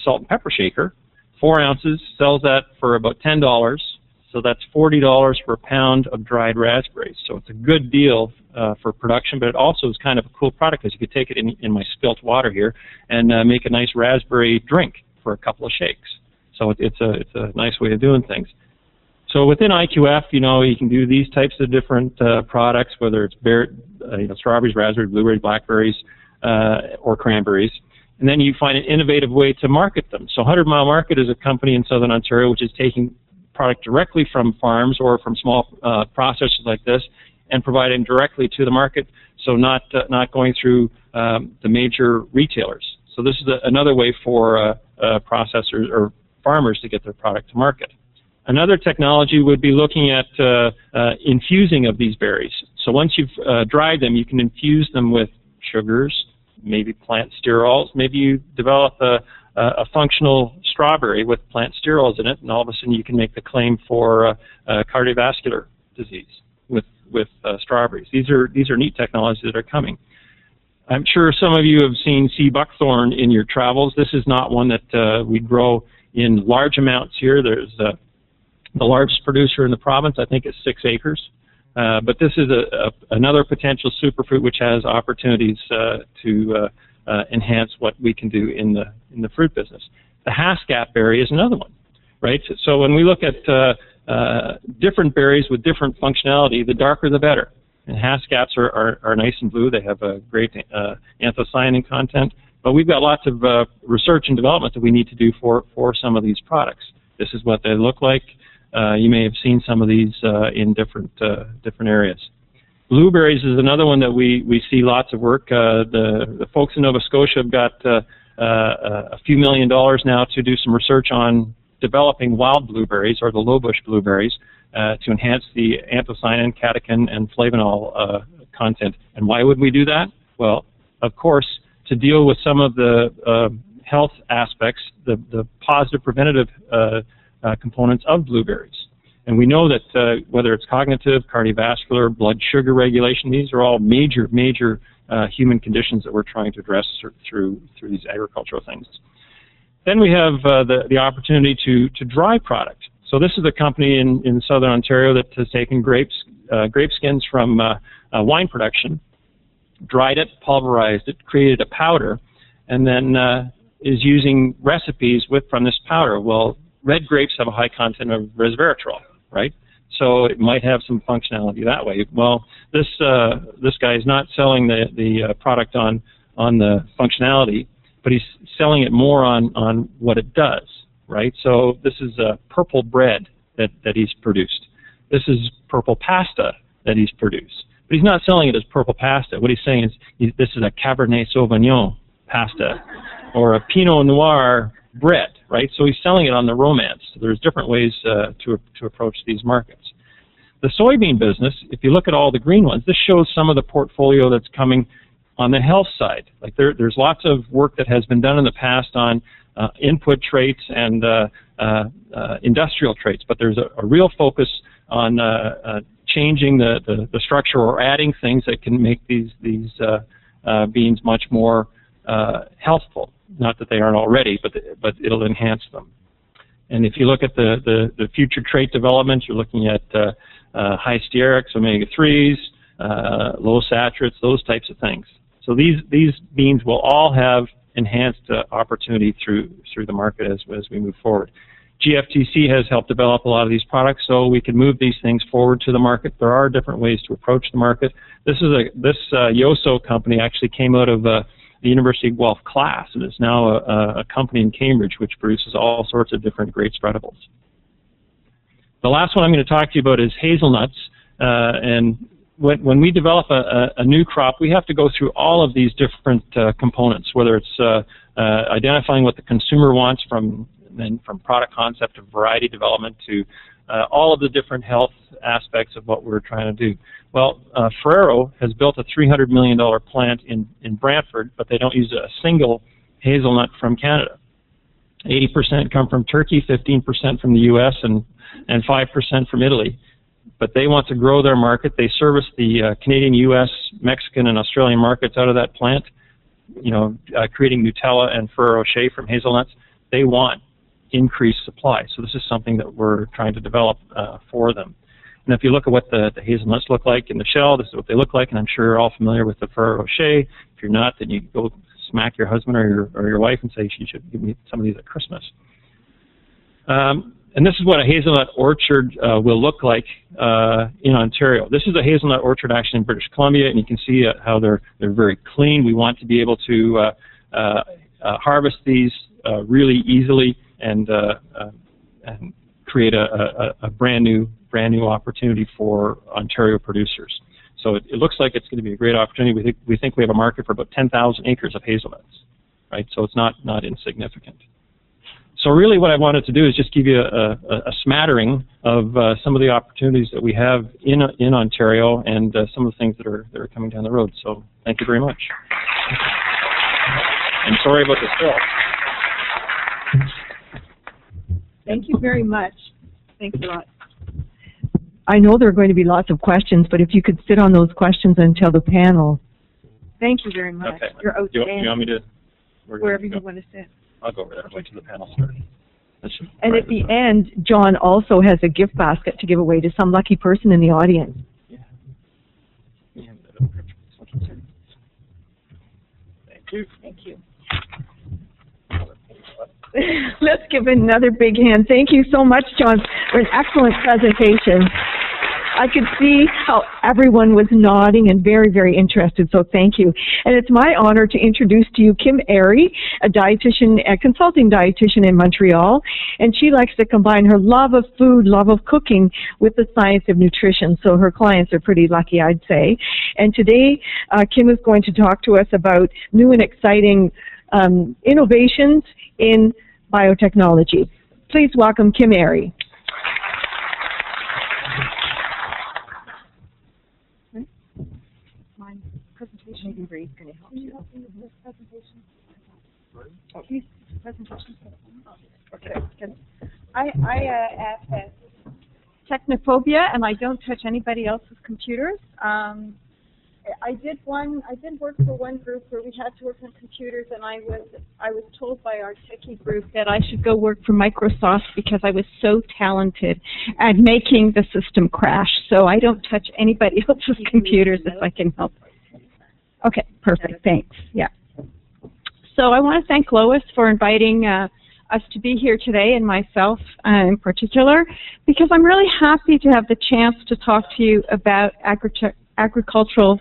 salt and pepper shaker, 4 ounces, sells that for about $10. So that's $40 per pound of dried raspberries. So it's a good deal for production, but it also is kind of a cool product because you could take it in my spilt water here and make a nice raspberry drink for a couple of shakes. So it's a nice way of doing things. So within IQF, you can do these types of different products, whether it's strawberries, raspberries, blueberries, blackberries, or cranberries. And then you find an innovative way to market them. So 100 Mile Market is a company in Southern Ontario which is taking product directly from farms or from small processors like this and providing directly to the market, so not going through the major retailers. So this is another way for processors or farmers to get their product to market. Another technology would be looking at infusing of these berries. So once you've dried them, you can infuse them with sugars, maybe plant sterols. Maybe you develop a functional strawberry with plant sterols in it, and all of a sudden you can make the claim for cardiovascular disease with strawberries. These are neat technologies that are coming. I'm sure some of you have seen sea buckthorn in your travels. This is not one that we grow in large amounts here. There's the largest producer in the province, I think, is 6 acres. But this is another potential superfruit which has opportunities to enhance what we can do in the fruit business. The Haskap berry is another one, right? So when we look at different berries with different functionality, the darker the better. And Haskaps are nice and blue. They have a great anthocyanin content. But we've got lots of research and development that we need to do for some of these products. This is what they look like. You may have seen some of these in different areas. Blueberries is another one that we see lots of work. The folks in Nova Scotia have got a few $1 million now to do some research on developing wild blueberries, or the low-bush blueberries, to enhance the anthocyanin, catechin, and flavanol content. And why would we do that? Well, of course, to deal with some of the health aspects, the positive preventative components of blueberries. And we know that whether it's cognitive, cardiovascular, blood sugar regulation, these are all major human conditions that we're trying to address through these agricultural things. Then we have the opportunity to dry product. So this is a company in Southern Ontario that has taken grape skins from wine production, dried it, pulverized it, created a powder, and then is using recipes from this powder. Well, red grapes have a high content of resveratrol, right? So it might have some functionality that way. Well, this guy is not selling the product on the functionality, but he's selling it more on what it does, right? So this is purple bread that he's produced. This is purple pasta that he's produced. But he's not selling it as purple pasta. What he's saying is this is a Cabernet Sauvignon pasta or a Pinot Noir bread, right? So he's selling it on the romance. So there's different ways to approach these markets. The soybean business, if you look at all the green ones, this shows some of the portfolio that's coming on the health side. Like there's lots of work that has been done in the past on input traits and industrial traits, but there's a real focus on changing the structure or adding things that can make these beans much more healthful. Not that they aren't already, but it'll enhance them. And if you look at the future trait development, you're looking at high stearics, omega-3s, low saturates, those types of things. So these beans will all have enhanced opportunity through the market as we move forward. GFTC has helped develop a lot of these products, so we can move these things forward to the market. There are different ways to approach the market. This Yoso company actually came out of the University of Guelph class, and is now a company in Cambridge which produces all sorts of different great spreadables. The last one I'm going to talk to you about is hazelnuts, and when we develop a new crop, we have to go through all of these different components, whether it's identifying what the consumer wants from product concept to variety development to all of the different health aspects of what we're trying to do. Well, Ferrero has built a $300 million plant in Brantford, but they don't use a single hazelnut from Canada. 80% come from Turkey, 15% from the U.S., and 5% from Italy. But they want to grow their market. They service the Canadian, U.S., Mexican, and Australian markets out of that plant, creating Nutella and Ferrero Rocher from hazelnuts. They want increased supply. So this is something that we're trying to develop for them. And if you look at what the hazelnuts look like in the shell, this is what they look like, and I'm sure you're all familiar with the Ferrero Rocher. If you're not, then you go smack your husband or your wife and say, you should give me some of these at Christmas. And this is what a hazelnut orchard will look like in Ontario. This is a hazelnut orchard actually in British Columbia, and you can see how they're very clean. We want to be able to harvest these really easily and create a brand new opportunity for Ontario producers. So it looks like it's going to be a great opportunity. We think we have a market for about 10,000 acres of hazelnuts, right? So it's not insignificant. So really what I wanted to do is just give you a smattering of some of the opportunities that we have in Ontario and some of the things that are coming down the road. So thank you very much. And sorry about the spill. Thank you very much. Thanks a lot. I know there are going to be lots of questions, but if you could sit on those questions until the panel. Thank you very much. Okay. You're outstanding. You want me to? Wherever you want to sit. I'll go over there. Wait till the panel starts. And at the end, John also has a gift basket to give away to some lucky person in the audience. Yeah. Thank you. Thank you. Let's give another big hand. Thank you so much, John, for an excellent presentation. I could see how everyone was nodding and very, very interested, so thank you. And it's my honor to introduce to you Kim Arrey, a consulting dietitian in Montreal, and she likes to combine her love of food, love of cooking, with the science of nutrition, so her clients are pretty lucky, I'd say. And today, Kim is going to talk to us about new and exciting innovations in biotechnology. Please welcome Kim Arrey. My presentation. Maybe Ray's going to help you. Presentation. Okay. I have technophobia, and I don't touch anybody else's computers. I did work for one group where we had to work on computers, and I was told by our techie group that I should go work for Microsoft because I was so talented at making the system crash. So I don't touch anybody else's computers if I can help. Okay, perfect. Thanks. Yeah. So I want to thank Lois for inviting us to be here today, and myself in particular, because I'm really happy to have the chance to talk to you about agricultural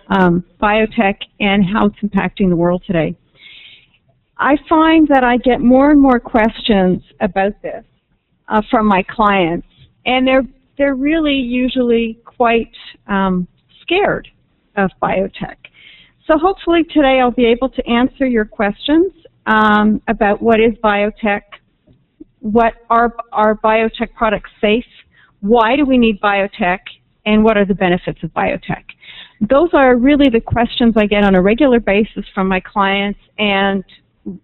biotech and how it's impacting the world today. I find that I get more and more questions about this from my clients, and they're really usually quite scared of biotech. So hopefully today I'll be able to answer your questions about what is biotech, what are biotech products safe, why do we need biotech, and what are the benefits of biotech. Those are really the questions I get on a regular basis from my clients, and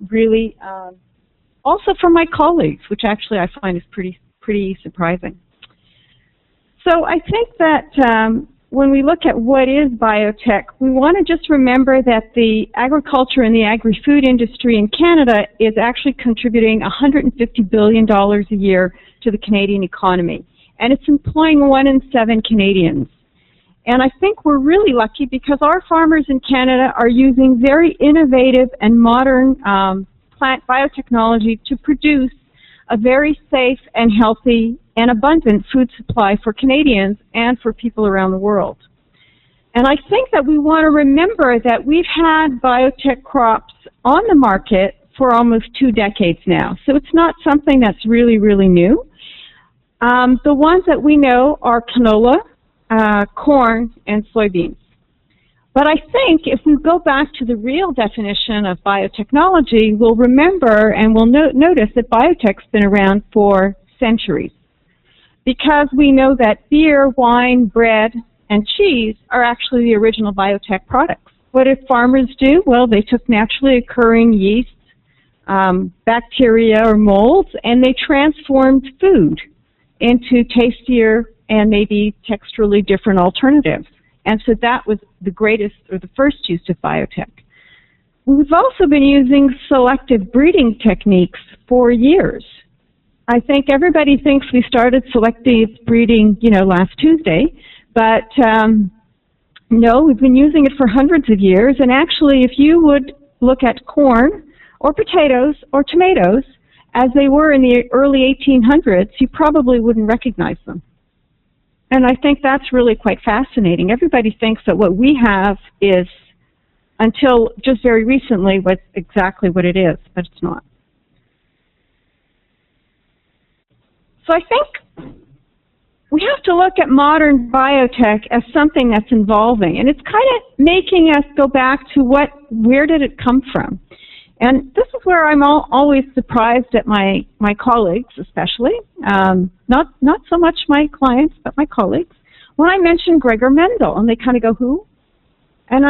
really also from my colleagues, which actually I find is pretty surprising. So I think that when we look at what is biotech, we want to just remember that the agriculture and the agri-food industry in Canada is actually contributing $150 billion a year to the Canadian economy, and it's employing 1 in 7 Canadians. And I think we're really lucky because our farmers in Canada are using very innovative and modern plant biotechnology to produce a very safe and healthy and abundant food supply for Canadians and for people around the world. And I think that we want to remember that we've had biotech crops on the market for almost 2 decades now. So it's not something that's really, really new. The ones that we know are canola, corn, and soybeans. But I think if we go back to the real definition of biotechnology, we'll remember and we'll notice that biotech's been around for centuries. Because we know that beer, wine, bread, and cheese are actually the original biotech products. What did farmers do? Well, they took naturally occurring yeasts, bacteria or molds, and they transformed food into tastier and maybe texturally different alternatives. And so that was the greatest, or the first use of biotech. We've also been using selective breeding techniques for years. I think everybody thinks we started selective breeding, last Tuesday, but no, we've been using it for hundreds of years. And actually, if you would look at corn or potatoes or tomatoes as they were in the early 1800s, you probably wouldn't recognize them. And I think that's really quite fascinating. Everybody thinks that what we have is, until just very recently, what's exactly what it is, but it's not. So I think we have to look at modern biotech as something that's evolving, and it's kind of making us go back to where did it come from? And this is where I'm always surprised at my colleagues, especially, not so much my clients, but my colleagues, when I mention Gregor Mendel, and they kind of go, who? And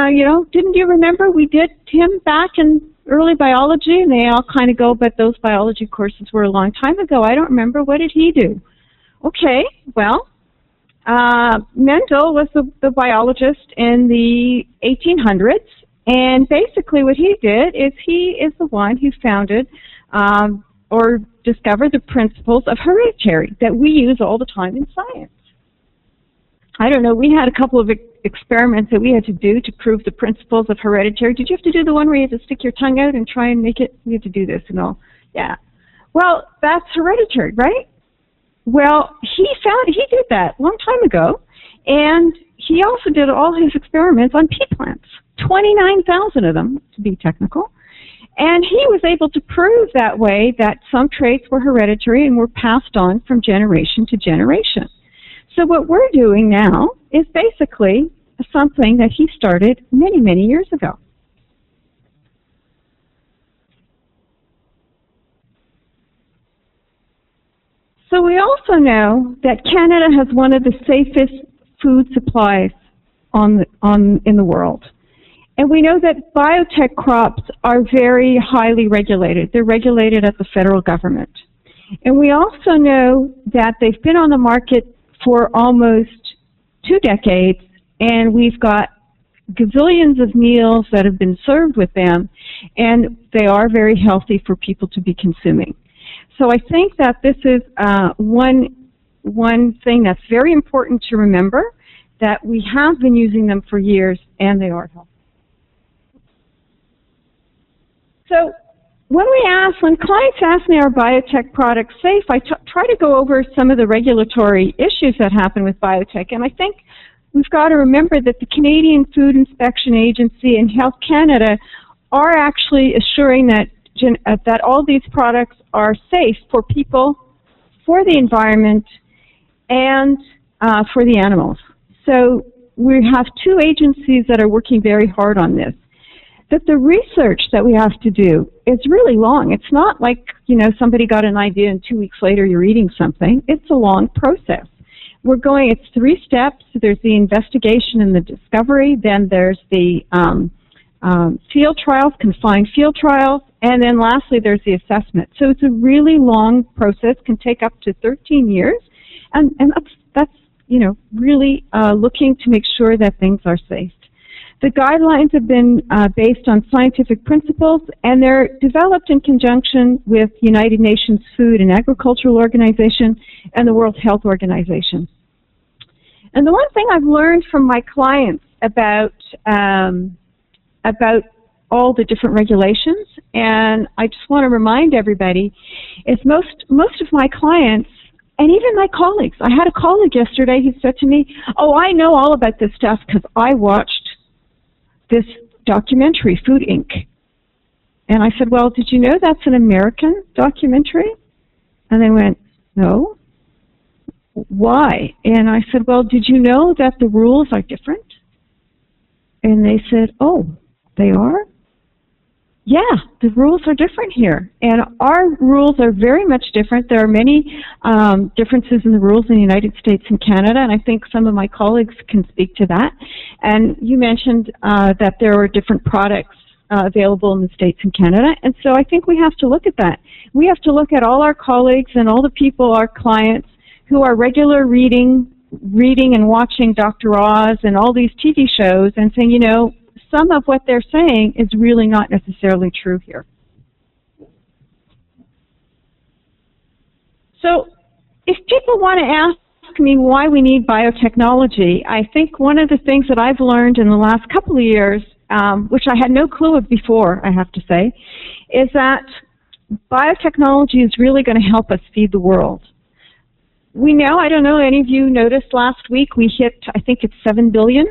didn't you remember we did him back in early biology? And they all kind of go, but those biology courses were a long time ago. I don't remember. What did he do? Okay, well, Mendel was the biologist in the 1800s. And basically what he did is he is the one who founded or discovered the principles of hereditary that we use all the time in science. I don't know, we had a couple of experiments that we had to do to prove the principles of hereditary. Did you have to do the one where you had to stick your tongue out and try and make it? We had to do this and all. Yeah. Well, that's hereditary, right? Well, he did that a long time ago, and he also did all his experiments on pea plants. 29,000 of them, to be technical. And he was able to prove that way that some traits were hereditary and were passed on from generation to generation. So what we're doing now is basically something that he started many, many years ago. So we also know that Canada has one of the safest food supplies in the world. And we know that biotech crops are very highly regulated. They're regulated at the federal government. And we also know that they've been on the market for almost 2 decades, and we've got gazillions of meals that have been served with them, and they are very healthy for people to be consuming. So I think that this is one thing that's very important to remember, that we have been using them for years, and they are healthy. So when clients ask me, are biotech products safe, I try to go over some of the regulatory issues that happen with biotech. And I think we've got to remember that the Canadian Food Inspection Agency and Health Canada are actually assuring that that all these products are safe for people, for the environment, and for the animals. So we have two agencies that are working very hard on this. But the research that we have to do is really long. It's not like, you know, somebody got an idea and 2 weeks later you're eating something. It's a long process. It's 3 steps. There's the investigation and the discovery, then there's the field trials, confined field trials, and then lastly there's the assessment. So it's a really long process, can take up to 13 years, and that's you know, really looking to make sure that things are safe. The guidelines have been based on scientific principles, and they're developed in conjunction with United Nations Food and Agricultural Organization and the World Health Organization. And the one thing I've learned from my clients about all the different regulations, and I just want to remind everybody, is most of my clients, and even my colleagues, I had a colleague yesterday who said to me, "Oh, I know all about this stuff because I watched this documentary, Food Inc." And I said, "Well, did you know that's an American documentary?" And they went, "No." "Why?" And I said, "Well, did you know that the rules are different?" And they said, "Oh, they are?" "Yeah, the rules are different here. And our rules are very much different. There are many differences in the rules in the United States and Canada, and I think some of my colleagues can speak to that. And you mentioned that there are different products available in the States and Canada, and so I think we have to look at that. We have to look at all our colleagues and all the people, our clients, who are regular reading and watching Dr. Oz and all these TV shows and saying, you know, some of what they're saying is really not necessarily true here. So if people want to ask me why we need biotechnology, I think one of the things that I've learned in the last couple of years, which I had no clue of before, I have to say, is that biotechnology is really going to help us feed the world. We know, I don't know, any of you noticed last week we hit, I think it's 7 billion.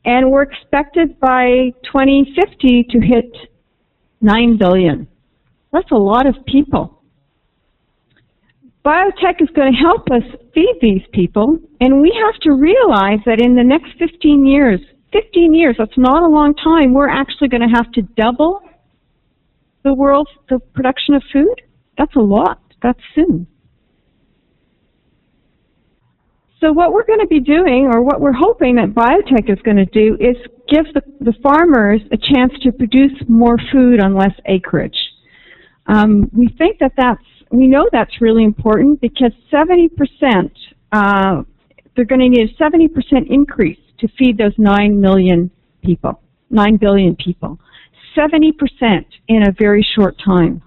And we're expected by 2050 to hit 9 billion. That's a lot of people. Biotech is going to help us feed these people, and we have to realize that in the next 15 years, that's not a long time, we're actually going to have to double the production of food. That's a lot. That's soon. So what we're going to be doing, or what we're hoping that biotech is going to do, is give the farmers a chance to produce more food on less acreage. We think we know that's really important because 70%, they're going to need a 70% increase to feed those 9 billion people. 70% in a very short time.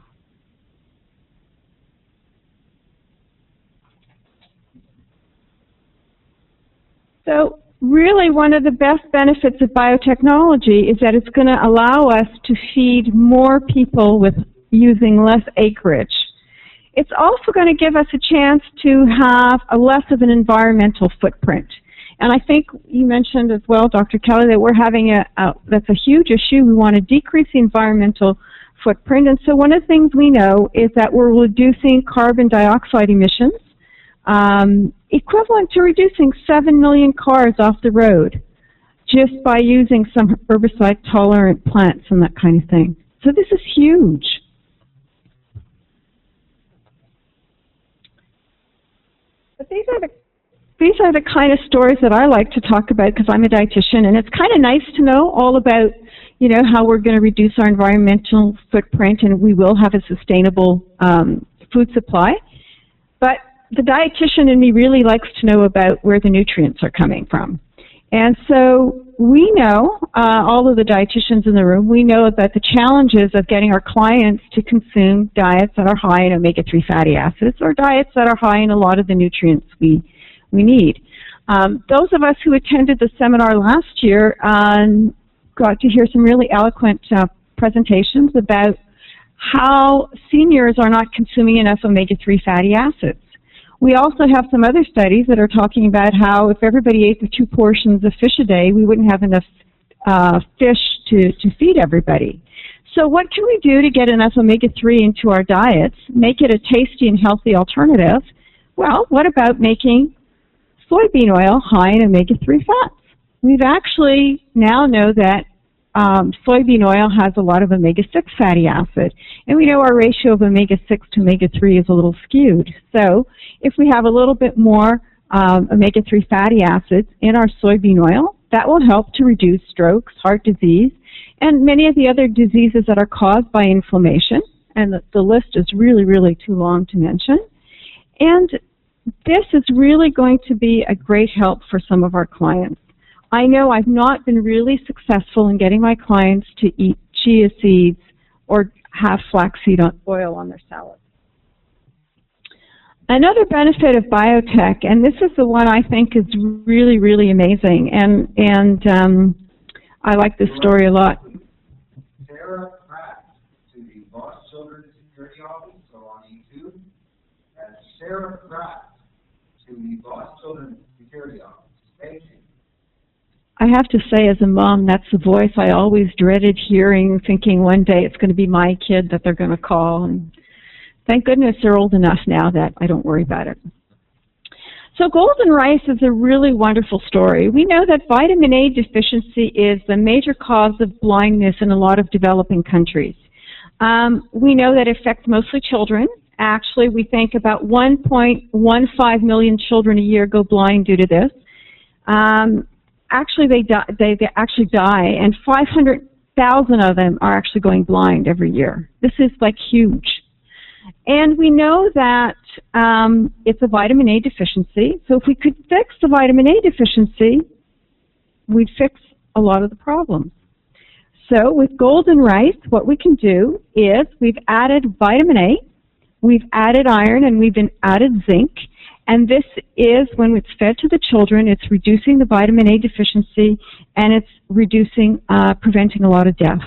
So really one of the best benefits of biotechnology is that it's going to allow us to feed more people with using less acreage. It's also going to give us a chance to have less of an environmental footprint. And I think you mentioned as well, Dr. Kelly, that we're having that's a huge issue. We want to decrease the environmental footprint. And so one of the things we know is that we're reducing carbon dioxide emissions, equivalent to reducing 7 million cars off the road just by using some herbicide-tolerant plants and that kind of thing. So this is huge. But these are the kind of stories that I like to talk about because I'm a dietitian, and it's kind of nice to know all about, you know, how we're going to reduce our environmental footprint, and we will have a sustainable food supply. But the dietitian in me really likes to know about where the nutrients are coming from. And so we know, all of the dietitians in the room, we know about the challenges of getting our clients to consume diets that are high in omega-3 fatty acids or diets that are high in a lot of the nutrients we need. Those of us who attended the seminar last year got to hear some really eloquent presentations about how seniors are not consuming enough omega-3 fatty acids. We also have some other studies that are talking about how if everybody ate the 2 portions of fish a day, we wouldn't have enough fish to feed everybody. So what can we do to get enough omega-3 into our diets, make it a tasty and healthy alternative? Well, what about making soybean oil high in omega-3 fats? We've actually now know that soybean oil has a lot of omega-6 fatty acid, and we know our ratio of omega-6 to omega-3 is a little skewed. So if we have a little bit more omega-3 fatty acids in our soybean oil, that will help to reduce strokes, heart disease, and many of the other diseases that are caused by inflammation, and the list is really, really too long to mention. And this is really going to be a great help for some of our clients. I know I've not been really successful in getting my clients to eat chia seeds or have flaxseed oil on their salad. Another benefit of biotech, and this is the one I think is really, really amazing, and I like this story a lot. Sarah Pratt to the Lost Children Security Office, so on YouTube. That's Sarah Pratt to the Lost Children Security Office. Thank you. I have to say, as a mom, that's the voice I always dreaded hearing, thinking one day it's going to be my kid that they're going to call. And thank goodness they're old enough now that I don't worry about it. So golden rice is a really wonderful story. We know that vitamin A deficiency is the major cause of blindness in a lot of developing countries. We know that it affects mostly children. Actually, we think about 1.15 million children a year go blind due to this. Actually, they actually die, and 500,000 of them are actually going blind every year. This is like huge. And we know that it's a vitamin A deficiency. So if we could fix the vitamin A deficiency, we'd fix a lot of the problems. So with golden rice, what we can do is we've added vitamin A, we've added iron, and we've added zinc. And this is, when it's fed to the children, it's reducing the vitamin A deficiency, and it's reducing, preventing a lot of deaths.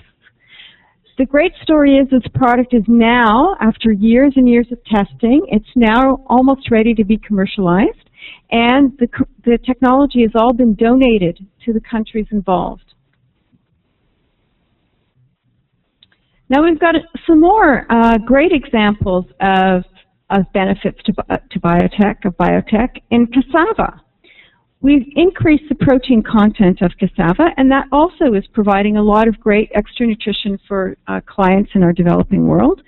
The great story is this product is now, after years and years of testing, it's now almost ready to be commercialized, and the technology has all been donated to the countries involved. Now we've got some more great examples of benefits to biotech in cassava. We've increased the protein content of cassava, and that also is providing a lot of great extra nutrition for clients in our developing world.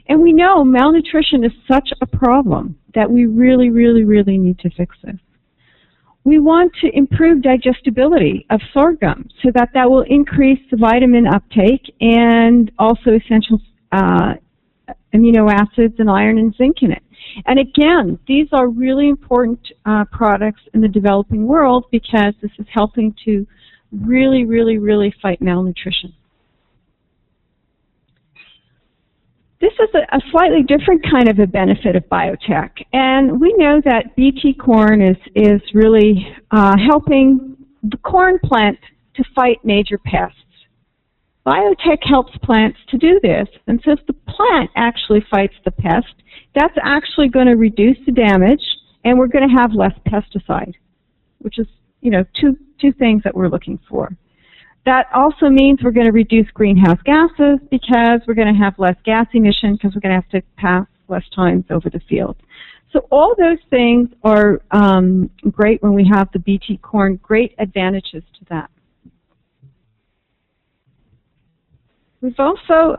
And we know malnutrition is such a problem that we really, really, really need to fix this. We want to improve digestibility of sorghum so that will increase the vitamin uptake and also essential amino acids and iron and zinc in it. And again, these are really important products in the developing world because this is helping to really, really, really fight malnutrition. This is a slightly different kind of a benefit of biotech. And we know that BT corn is really helping the corn plant to fight major pests. Biotech helps plants to do this, and since the plant actually fights the pest, that's actually going to reduce the damage, and we're going to have less pesticide, which is, you know, two things that we're looking for. That also means we're going to reduce greenhouse gases because we're going to have less gas emission because we're going to have to pass less times over the field. So all those things are great when we have the BT corn, great advantages to that. We've also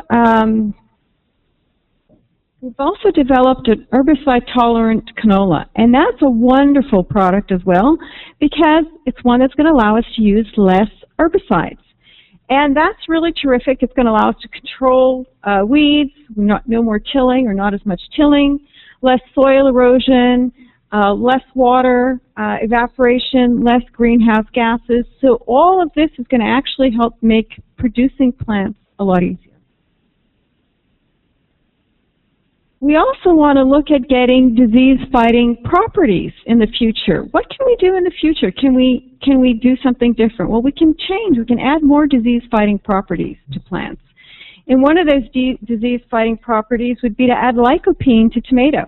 developed an herbicide-tolerant canola, and that's a wonderful product as well because it's one that's going to allow us to use less herbicides. And that's really terrific. It's going to allow us to control weeds, no more tilling or not as much tilling, less soil erosion, less water evaporation, less greenhouse gases. So all of this is going to actually help make producing plants a lot easier. We also want to look at getting disease-fighting properties in the future. What can we do in the future? Can we do something different? Well, we can change. We can add more disease-fighting properties to plants. And one of those disease-fighting properties would be to add lycopene to tomato.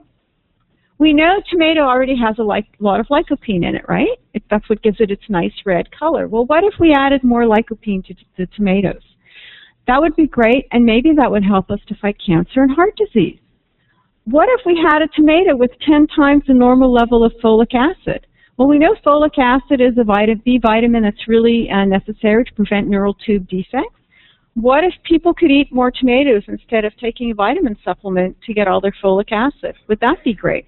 We know tomato already has a lot of lycopene in it, right? That's what gives it its nice red color. Well, what if we added more lycopene to the tomatoes? That would be great, and maybe that would help us to fight cancer and heart disease. What if we had a tomato with 10 times the normal level of folic acid? Well, we know folic acid is a B vitamin that's really necessary to prevent neural tube defects. What if people could eat more tomatoes instead of taking a vitamin supplement to get all their folic acid? Would that be great?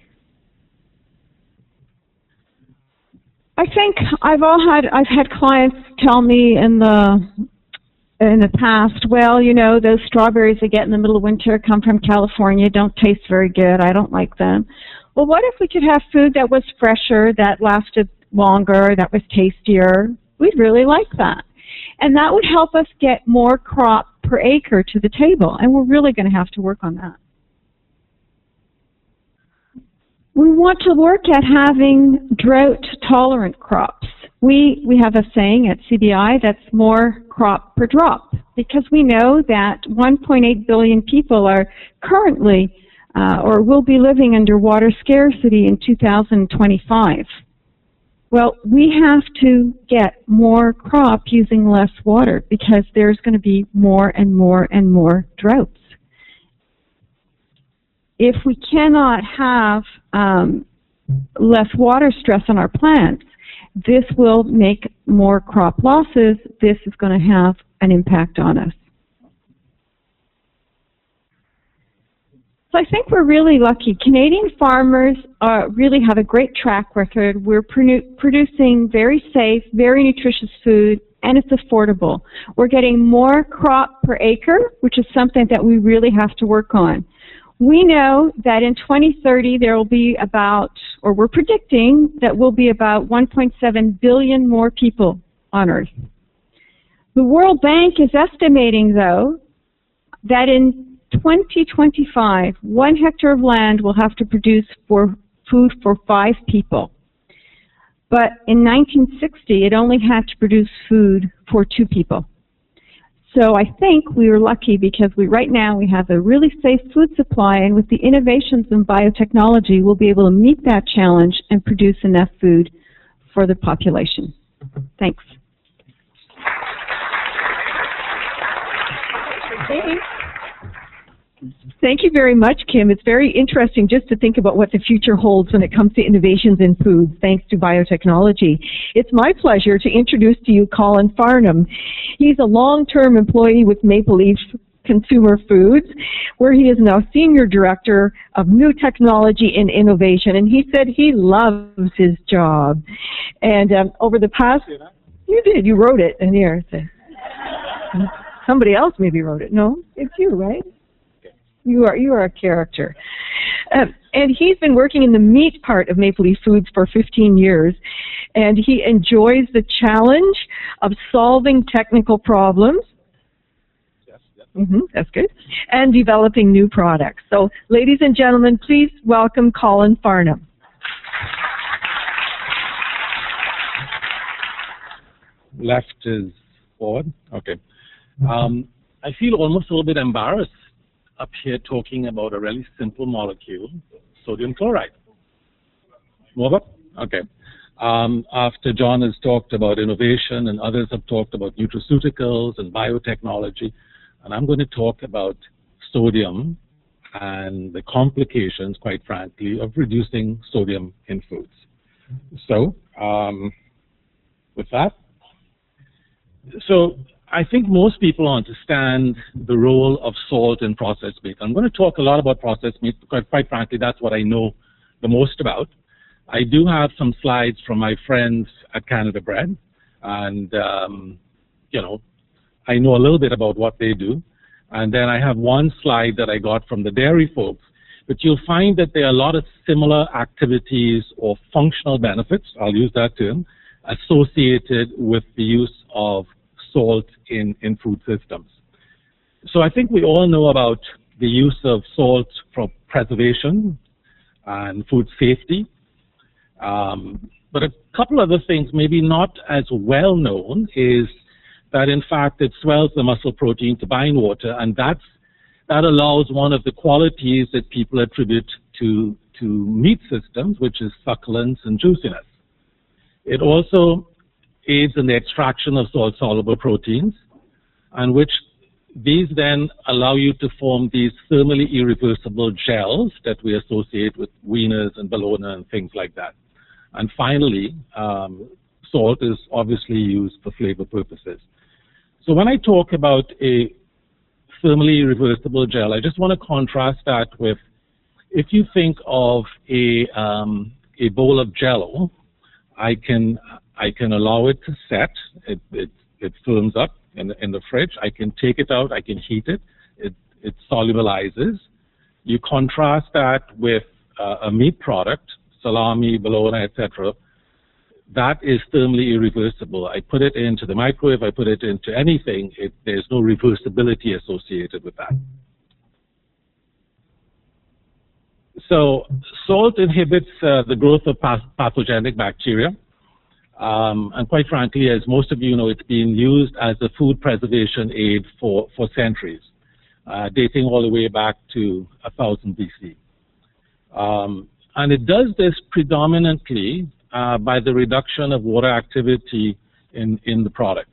I think I've had clients tell me in the past, well, you know, those strawberries I get in the middle of winter come from California, don't taste very good, I don't like them. Well, what if we could have food that was fresher, that lasted longer, that was tastier? We'd really like that. And that would help us get more crop per acre to the table, and we're really going to have to work on that. We want to work at having drought-tolerant crops. We have a saying at CBI that's more crop per drop, because we know that 1.8 billion people are currently or will be living under water scarcity in 2025. Well, we have to get more crop using less water because there's going to be more and more and more droughts. If we cannot have less water stress on our plants, this will make more crop losses. This is going to have an impact on us. So I think we're really lucky. Canadian farmers really have a great track record. We're producing very safe, very nutritious food, and it's affordable. We're getting more crop per acre, which is something that we really have to work on. We know that in 2030 there will be about, or we're predicting that will be about 1.7 billion more people on Earth. The World Bank is estimating, though, that in 2025, 1 hectare of land will have to produce food for 5 people. But in 1960, it only had to produce food for 2 people. So I think we were lucky because right now we have a really safe food supply, and with the innovations in biotechnology, we'll be able to meet that challenge and produce enough food for the population. Thanks. Thank you very much, Kim. It's very interesting just to think about what the future holds when it comes to innovations in foods, thanks to biotechnology. It's my pleasure to introduce to you Colin Farnum. He's a long-term employee with Maple Leaf Consumer Foods, where he is now Senior Director of New Technology and Innovation, and he said he loves his job. And over the past... You did. You wrote it in here. Somebody else maybe wrote it. No, it's you, right? You are a character. And he's been working in the meat part of Maple Leaf Foods for 15 years, and he enjoys the challenge of solving technical problems. Yes. That's good. And developing new products. So, ladies and gentlemen, please welcome Colin Farnum. Left is forward. Okay. I feel almost a little bit embarrassed up here talking about a really simple molecule, sodium chloride. Move up? Okay. After John has talked about innovation and others have talked about nutraceuticals and biotechnology, and I'm going to talk about sodium and the complications, quite frankly, of reducing sodium in foods. So, with that, I think most people understand the role of salt in processed meat. I'm going to talk a lot about processed meat because, quite frankly, that's what I know the most about. I do have some slides from my friends at Canada Bread, and, you know, I know a little bit about what they do. And then I have one slide that I got from the dairy folks. But you'll find that there are a lot of similar activities or functional benefits, I'll use that term, associated with the use of salt in food systems. So I think we all know about the use of salt for preservation and food safety. But a couple other things maybe not as well known is that in fact it swells the muscle protein to bind water, and that allows one of the qualities that people attribute to meat systems, which is succulence and juiciness. It also aids in the extraction of salt-soluble proteins, and which these then allow you to form these thermally irreversible gels that we associate with wieners and bologna and things like that. And finally, salt is obviously used for flavor purposes. So when I talk about a thermally irreversible gel, I just want to contrast that with, if you think of a bowl of Jell-O, I can allow it to set. It firms up in the fridge. I can take it out. I can heat it. It solubilizes. You contrast that with a meat product, salami, bologna, etc. That is thermally irreversible. I put it into the microwave. I put it into anything. There's no reversibility associated with that. So salt inhibits the growth of pathogenic bacteria. And quite frankly, as most of you know, it's been used as a food preservation aid for centuries, dating all the way back to 1000 BC. And it does this predominantly by the reduction of water activity in the product.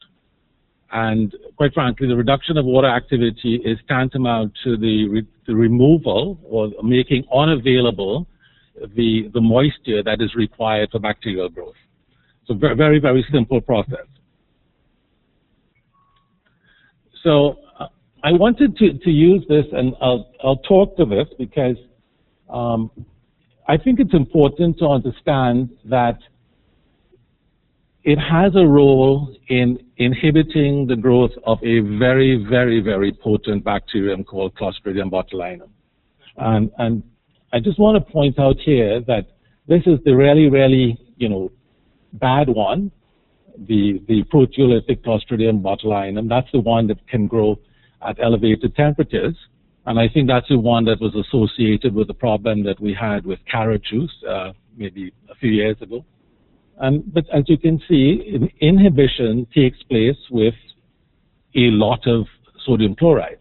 And quite frankly, the reduction of water activity is tantamount to the removal or making unavailable the moisture that is required for bacterial growth. So very, very simple process. So I wanted to use this, and I'll talk to this because I think it's important to understand that it has a role in inhibiting the growth of a very, very, very potent bacterium called Clostridium botulinum. And I just want to point out here that this is the really, really, bad one, the proteolytic Clostridium botulinum. That's the one that can grow at elevated temperatures. And I think that's the one that was associated with the problem that we had with carrot juice maybe a few years ago. But as you can see, inhibition takes place with a lot of sodium chloride.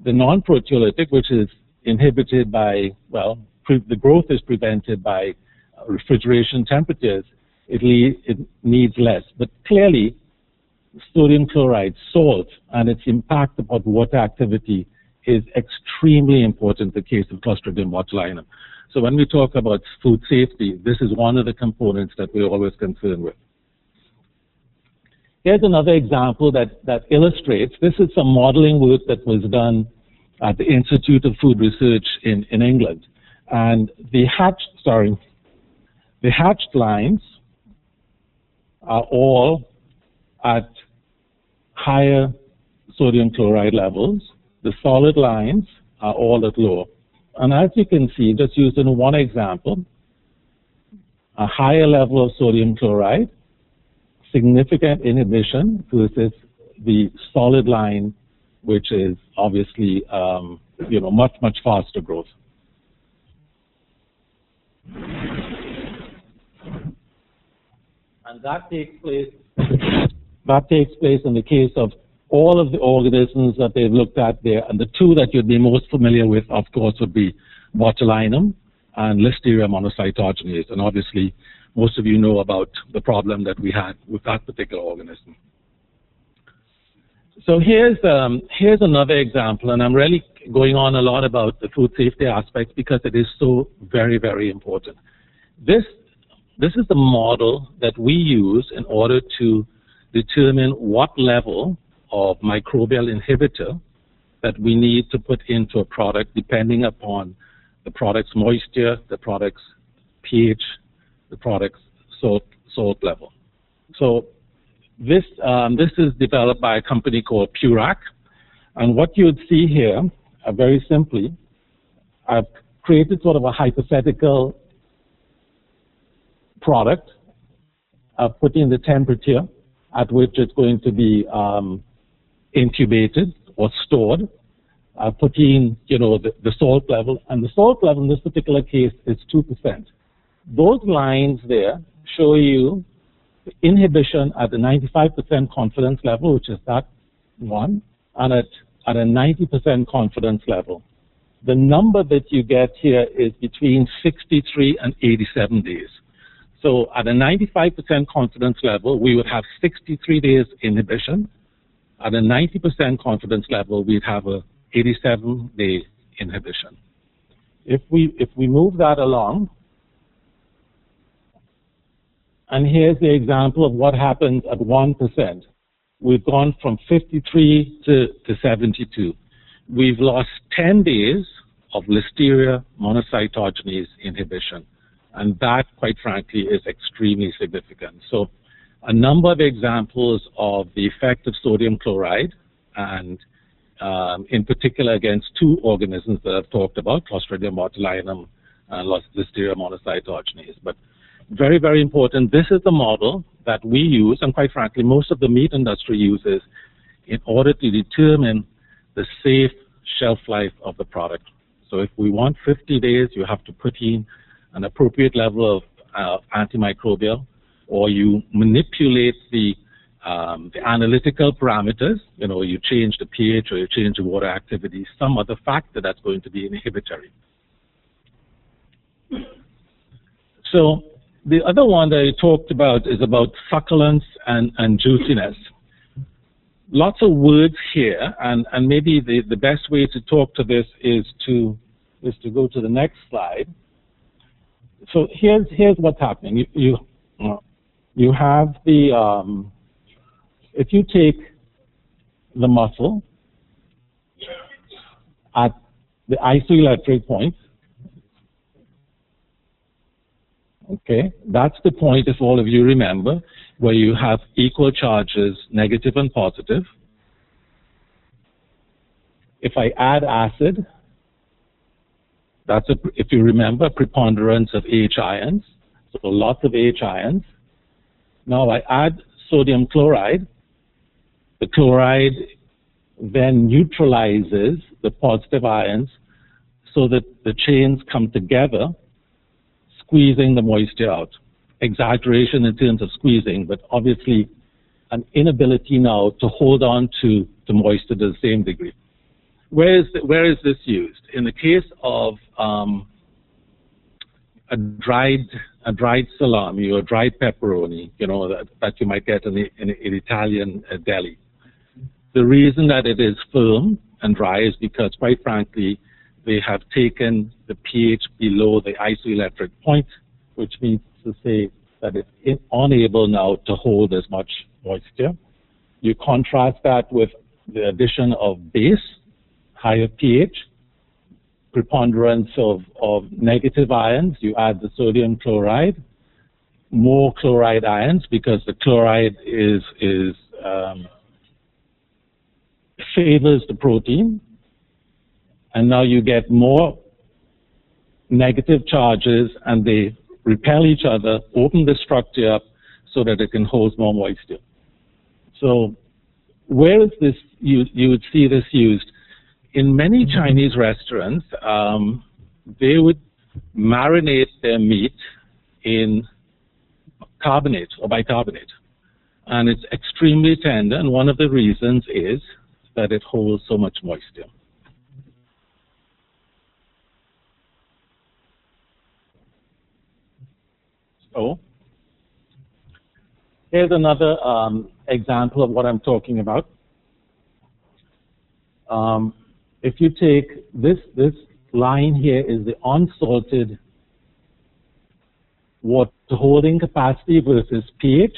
The non-proteolytic, which is inhibited by, the growth is prevented by refrigeration temperatures, it needs less. But clearly, sodium chloride, salt, and its impact upon water activity is extremely important in the case of Clostridium botulinum. So when we talk about food safety, this is one of the components that we're always concerned with. Here's another example that illustrates, this is some modeling work that was done at the Institute of Food Research in England. And the hatched lines are all at higher sodium chloride levels. The solid lines are all at lower. And as you can see, just using one example, a higher level of sodium chloride, significant inhibition versus the solid line, which is obviously, much, much faster growth. And that takes place in the case of all of the organisms that they've looked at there, and the two that you'd be most familiar with, of course, would be botulinum and Listeria monocytogenes. And obviously, most of you know about the problem that we had with that particular organism. So here's another example, and I'm really going on a lot about the food safety aspects because it is so very, very important. This is the model that we use in order to determine what level of microbial inhibitor that we need to put into a product depending upon the product's moisture, the product's pH, the product's salt level. So this is developed by a company called Purac, and what you would see here, very simply, I've created sort of a hypothetical product. I've put in the temperature at which it's going to be incubated or stored. I put in, the salt level, and the salt level in this particular case is 2%. Those lines there show you the inhibition at the 95% confidence level, which is that one, and at a 90% confidence level. The number that you get here is between 63 and 87 days. So at a 95% confidence level, we would have 63 days inhibition. At a 90% confidence level, we'd have a 87-day inhibition. If we move that along, and here's the example of what happens at 1%. We've gone from 53 to 72. We've lost 10 days of Listeria monocytogenes inhibition. And that, quite frankly, is extremely significant. So a number of examples of the effect of sodium chloride, and in particular against two organisms that I've talked about, Clostridium botulinum and Listeria monocytogenes. But very, very important, this is the model that we use, and quite frankly, most of the meat industry uses in order to determine the safe shelf life of the product. So if we want 50 days, you have to put in an appropriate level of antimicrobial, or you manipulate the analytical parameters, you change the pH or you change the water activity, some other factor that's going to be inhibitory. So the other one that I talked about is about succulence and juiciness. Lots of words here, and maybe the best way to talk to this is to go to the next slide. So here's what's happening. You have the if you take the muscle at the isoelectric point, okay, that's the point, if all of you remember, where you have equal charges, negative and positive. If I add acid, that's, if you remember, preponderance of H ions, so lots of H ions. Now I add sodium chloride. The chloride then neutralizes the positive ions so that the chains come together, squeezing the moisture out. Exaggeration in terms of squeezing, but obviously an inability now to hold on to the moisture to the same degree. Where is this used? In the case of a dried salami or dried pepperoni, that you might get in an Italian deli. The reason that it is firm and dry is because, quite frankly, they have taken the pH below the isoelectric point, which means to say that it's unable now to hold as much moisture. You contrast that with the addition of base, higher pH, preponderance of negative ions. You add the sodium chloride, more chloride ions, because the chloride favors the protein, and now you get more negative charges, and they repel each other, open the structure up so that it can hold more moisture. So where is this? You would see this used in many Chinese restaurants. They would marinate their meat in carbonate or bicarbonate, and it's extremely tender, and one of the reasons is that it holds so much moisture. So here's another example of what I'm talking about. If you take this line here is the unsalted water holding capacity versus pH.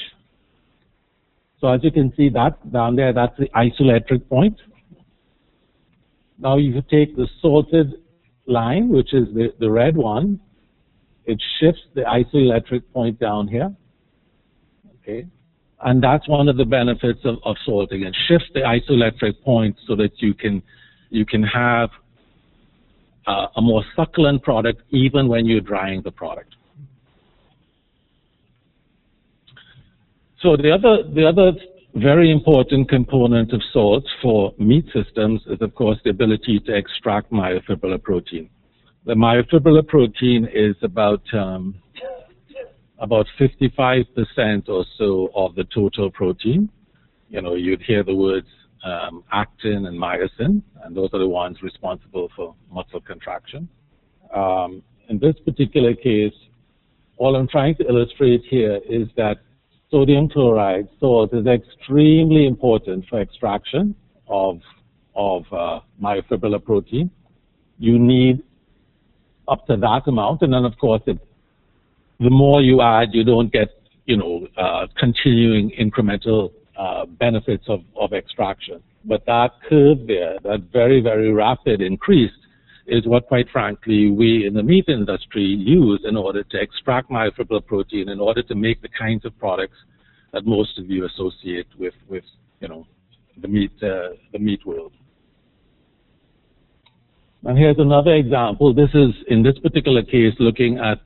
So as you can see, that down there, that's the isoelectric point. Now you take the salted line, which is the red one, it shifts the isoelectric point down here. Okay, and that's one of the benefits of salting. It shifts the isoelectric point so that you can have a more succulent product even when you're drying the product. So the other very important component of salts for meat systems is, of course, the ability to extract myofibrillar protein. The myofibrillar protein is about 55% or so of the total protein. You'd hear the words actin and myosin, and those are the ones responsible for muscle contraction. In this particular case, all I'm trying to illustrate here is that sodium chloride salt is extremely important for extraction of myofibrillar protein. You need up to that amount, and then of course, the more you add, you don't get, continuing incremental benefits of extraction. But that curve there, that very, very rapid increase, is what, quite frankly, we in the meat industry use in order to extract myofibrillar protein, in order to make the kinds of products that most of you associate with the meat world. And here's another example. This is, in this particular case, looking at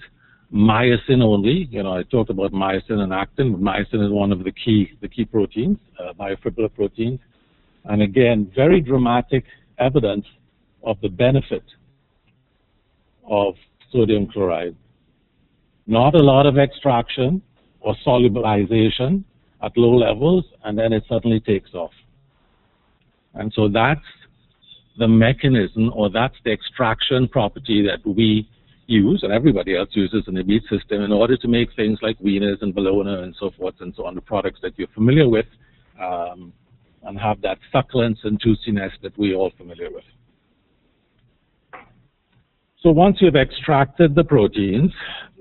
myosin only. I talked about myosin and actin, but myosin is one of the key proteins, myofibrillar proteins. And again, very dramatic evidence of the benefit of sodium chloride. Not a lot of extraction or solubilization at low levels, and then it suddenly takes off. And so that's the mechanism, or that's the extraction property that we use, and everybody else uses in the meat system, in order to make things like wieners and bologna and so forth and so on, the products that you're familiar with, and have that succulence and juiciness that we're all familiar with. So once you've extracted the proteins,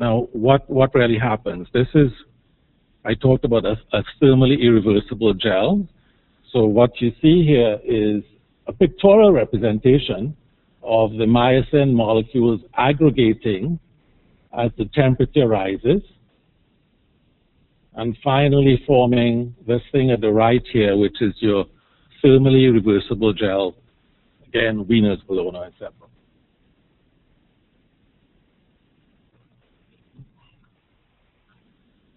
now what really happens? This is, I talked about a thermally irreversible gel. So what you see here is a pictorial representation of the myosin molecules aggregating as the temperature rises, and finally forming this thing at the right here, which is your thermally reversible gel, again, wieners, bologna, etc.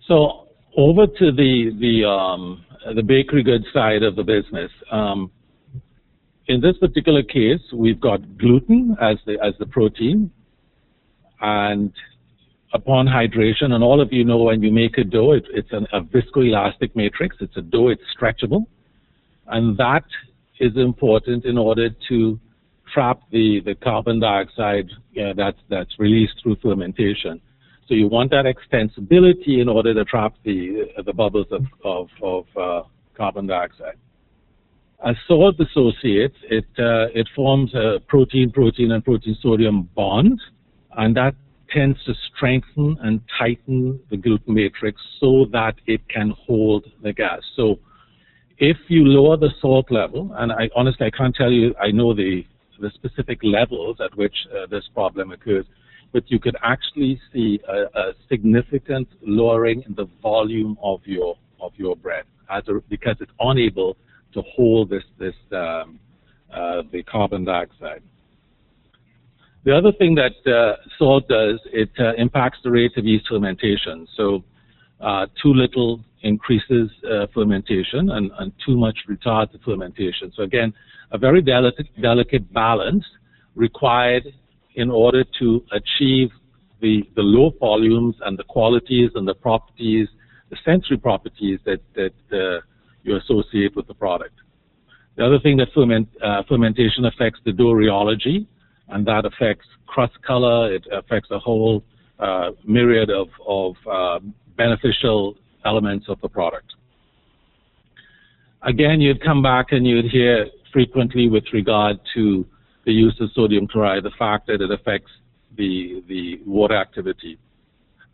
So over to the bakery goods side of the business. In this particular case, we've got gluten as the protein, and upon hydration, and all of you know when you make a dough, it's a viscoelastic matrix. It's a dough, it's stretchable, and that is important in order to trap the carbon dioxide that's released through fermentation. So you want that extensibility in order to trap the bubbles of carbon dioxide. As salt dissociates, it forms a protein-protein and protein-sodium bond, and that tends to strengthen and tighten the gluten matrix so that it can hold the gas. So if you lower the salt level, and honestly I can't tell you, I know the specific levels at which this problem occurs, but you could actually see a significant lowering in the volume of your bread because it's unable to hold the carbon dioxide. The other thing that salt does, it impacts the rate of yeast fermentation. So too little increases fermentation, and too much retards the fermentation. So again, a very delicate balance required in order to achieve the low volumes and the qualities and the properties, the sensory properties that you associate with the product. The other thing that fermentation affects the dough rheology, and that affects crust color. It affects a whole myriad of beneficial elements of the product. Again, you'd come back and you'd hear frequently with regard to the use of sodium chloride, the fact that it affects the water activity.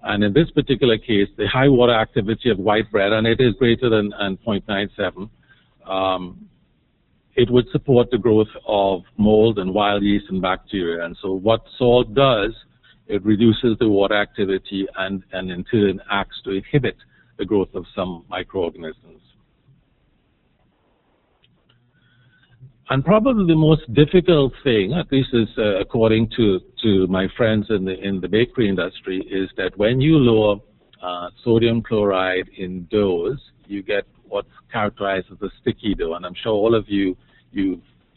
And in this particular case, the high water activity of white bread, and it is greater than 0.97, it would support the growth of mold and wild yeast and bacteria. And so what salt does, it reduces the water activity and in turn acts to inhibit the growth of some microorganisms. And probably the most difficult thing, at least is according to my friends in the bakery industry, is that when you lower sodium chloride in doughs, you get what's characterized as a sticky dough. And I'm sure all of you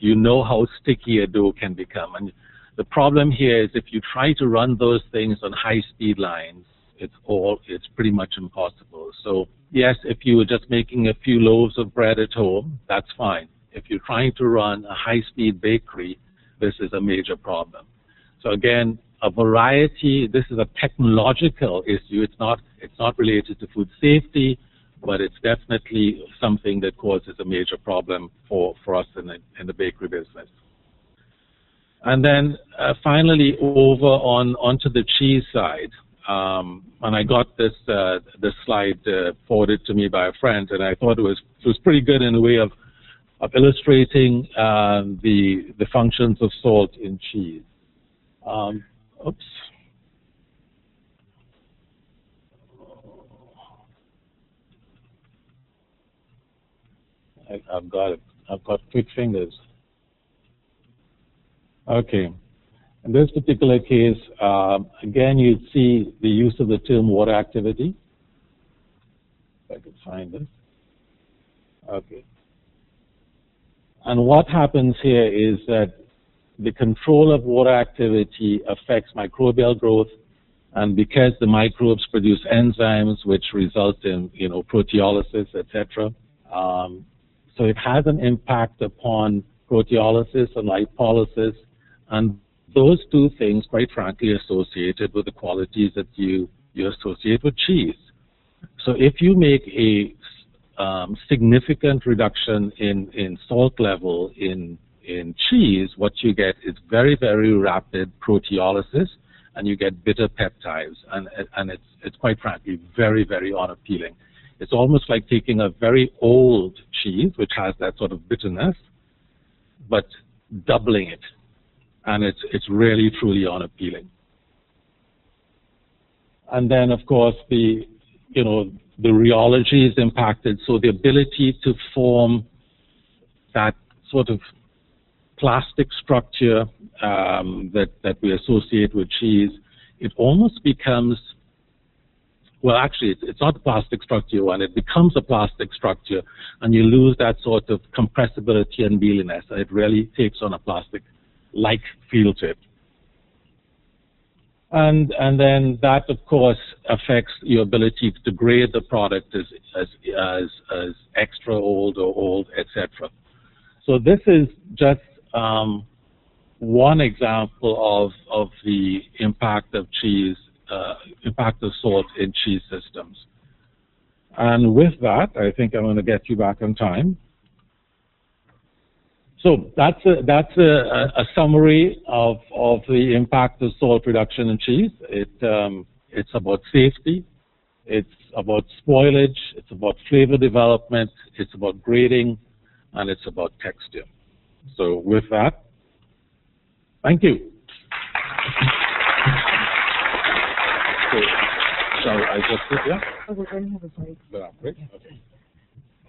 know how sticky a dough can become. And the problem here is if you try to run those things on high-speed lines, it's pretty much impossible. So yes, if you were just making a few loaves of bread at home, that's fine. If you're trying to run a high-speed bakery, this is a major problem. So again, a variety, this is a technological issue. It's not related to food safety but it's definitely something that causes a major problem for us in the bakery business. And then finally over onto the cheese side, and I got this slide forwarded to me by a friend, and I thought it was pretty good in a way of illustrating the functions of salt in cheese. Oops. I've got it. I've got quick fingers. Okay. In this particular case, again, you'd see the use of the term water activity. If I could find this. Okay. And what happens here is that the control of water activity affects microbial growth, and because the microbes produce enzymes which result in, proteolysis, etc. So it has an impact upon proteolysis and lipolysis, and those two things, quite frankly, are associated with the qualities that you associate with cheese. So if you make a significant reduction in salt level in cheese, what you get is very, very rapid proteolysis, and you get bitter peptides, and it's quite frankly very, very unappealing. It's almost like taking a very old cheese, which has that sort of bitterness, but doubling it, and it's really, truly unappealing. And then, of course, the rheology is impacted, so the ability to form that sort of plastic structure that we associate with cheese, it almost becomes, well, actually, it's not the plastic structure one, it becomes a plastic structure, and you lose that sort of compressibility and mealiness, and it really takes on a plastic-like feel to it. And then that, of course, affects your ability to grade the product as extra old or old, etc. So this is just one example of the impact of cheese, impact of salt in cheese systems. And with that, I think I'm going to get you back on time. So that's a summary of the impact of salt reduction in cheese. It's about safety, it's about spoilage, it's about flavor development, it's about grading, and it's about texture. So with that, thank you. So, shall I just sit, yeah? Oh, we're going to have a break. Break? Okay.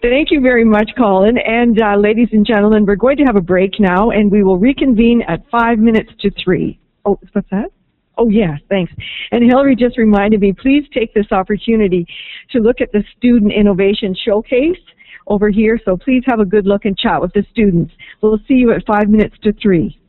Thank you very much, Colin. And ladies and gentlemen, we're going to have a break now, and we will reconvene at 5 minutes to 3. Oh, what's that? Oh, yes, thanks. And Hillary just reminded me, please take this opportunity to look at the Student Innovation Showcase over here. So please have a good look and chat with the students. We'll see you at 5 minutes to 3.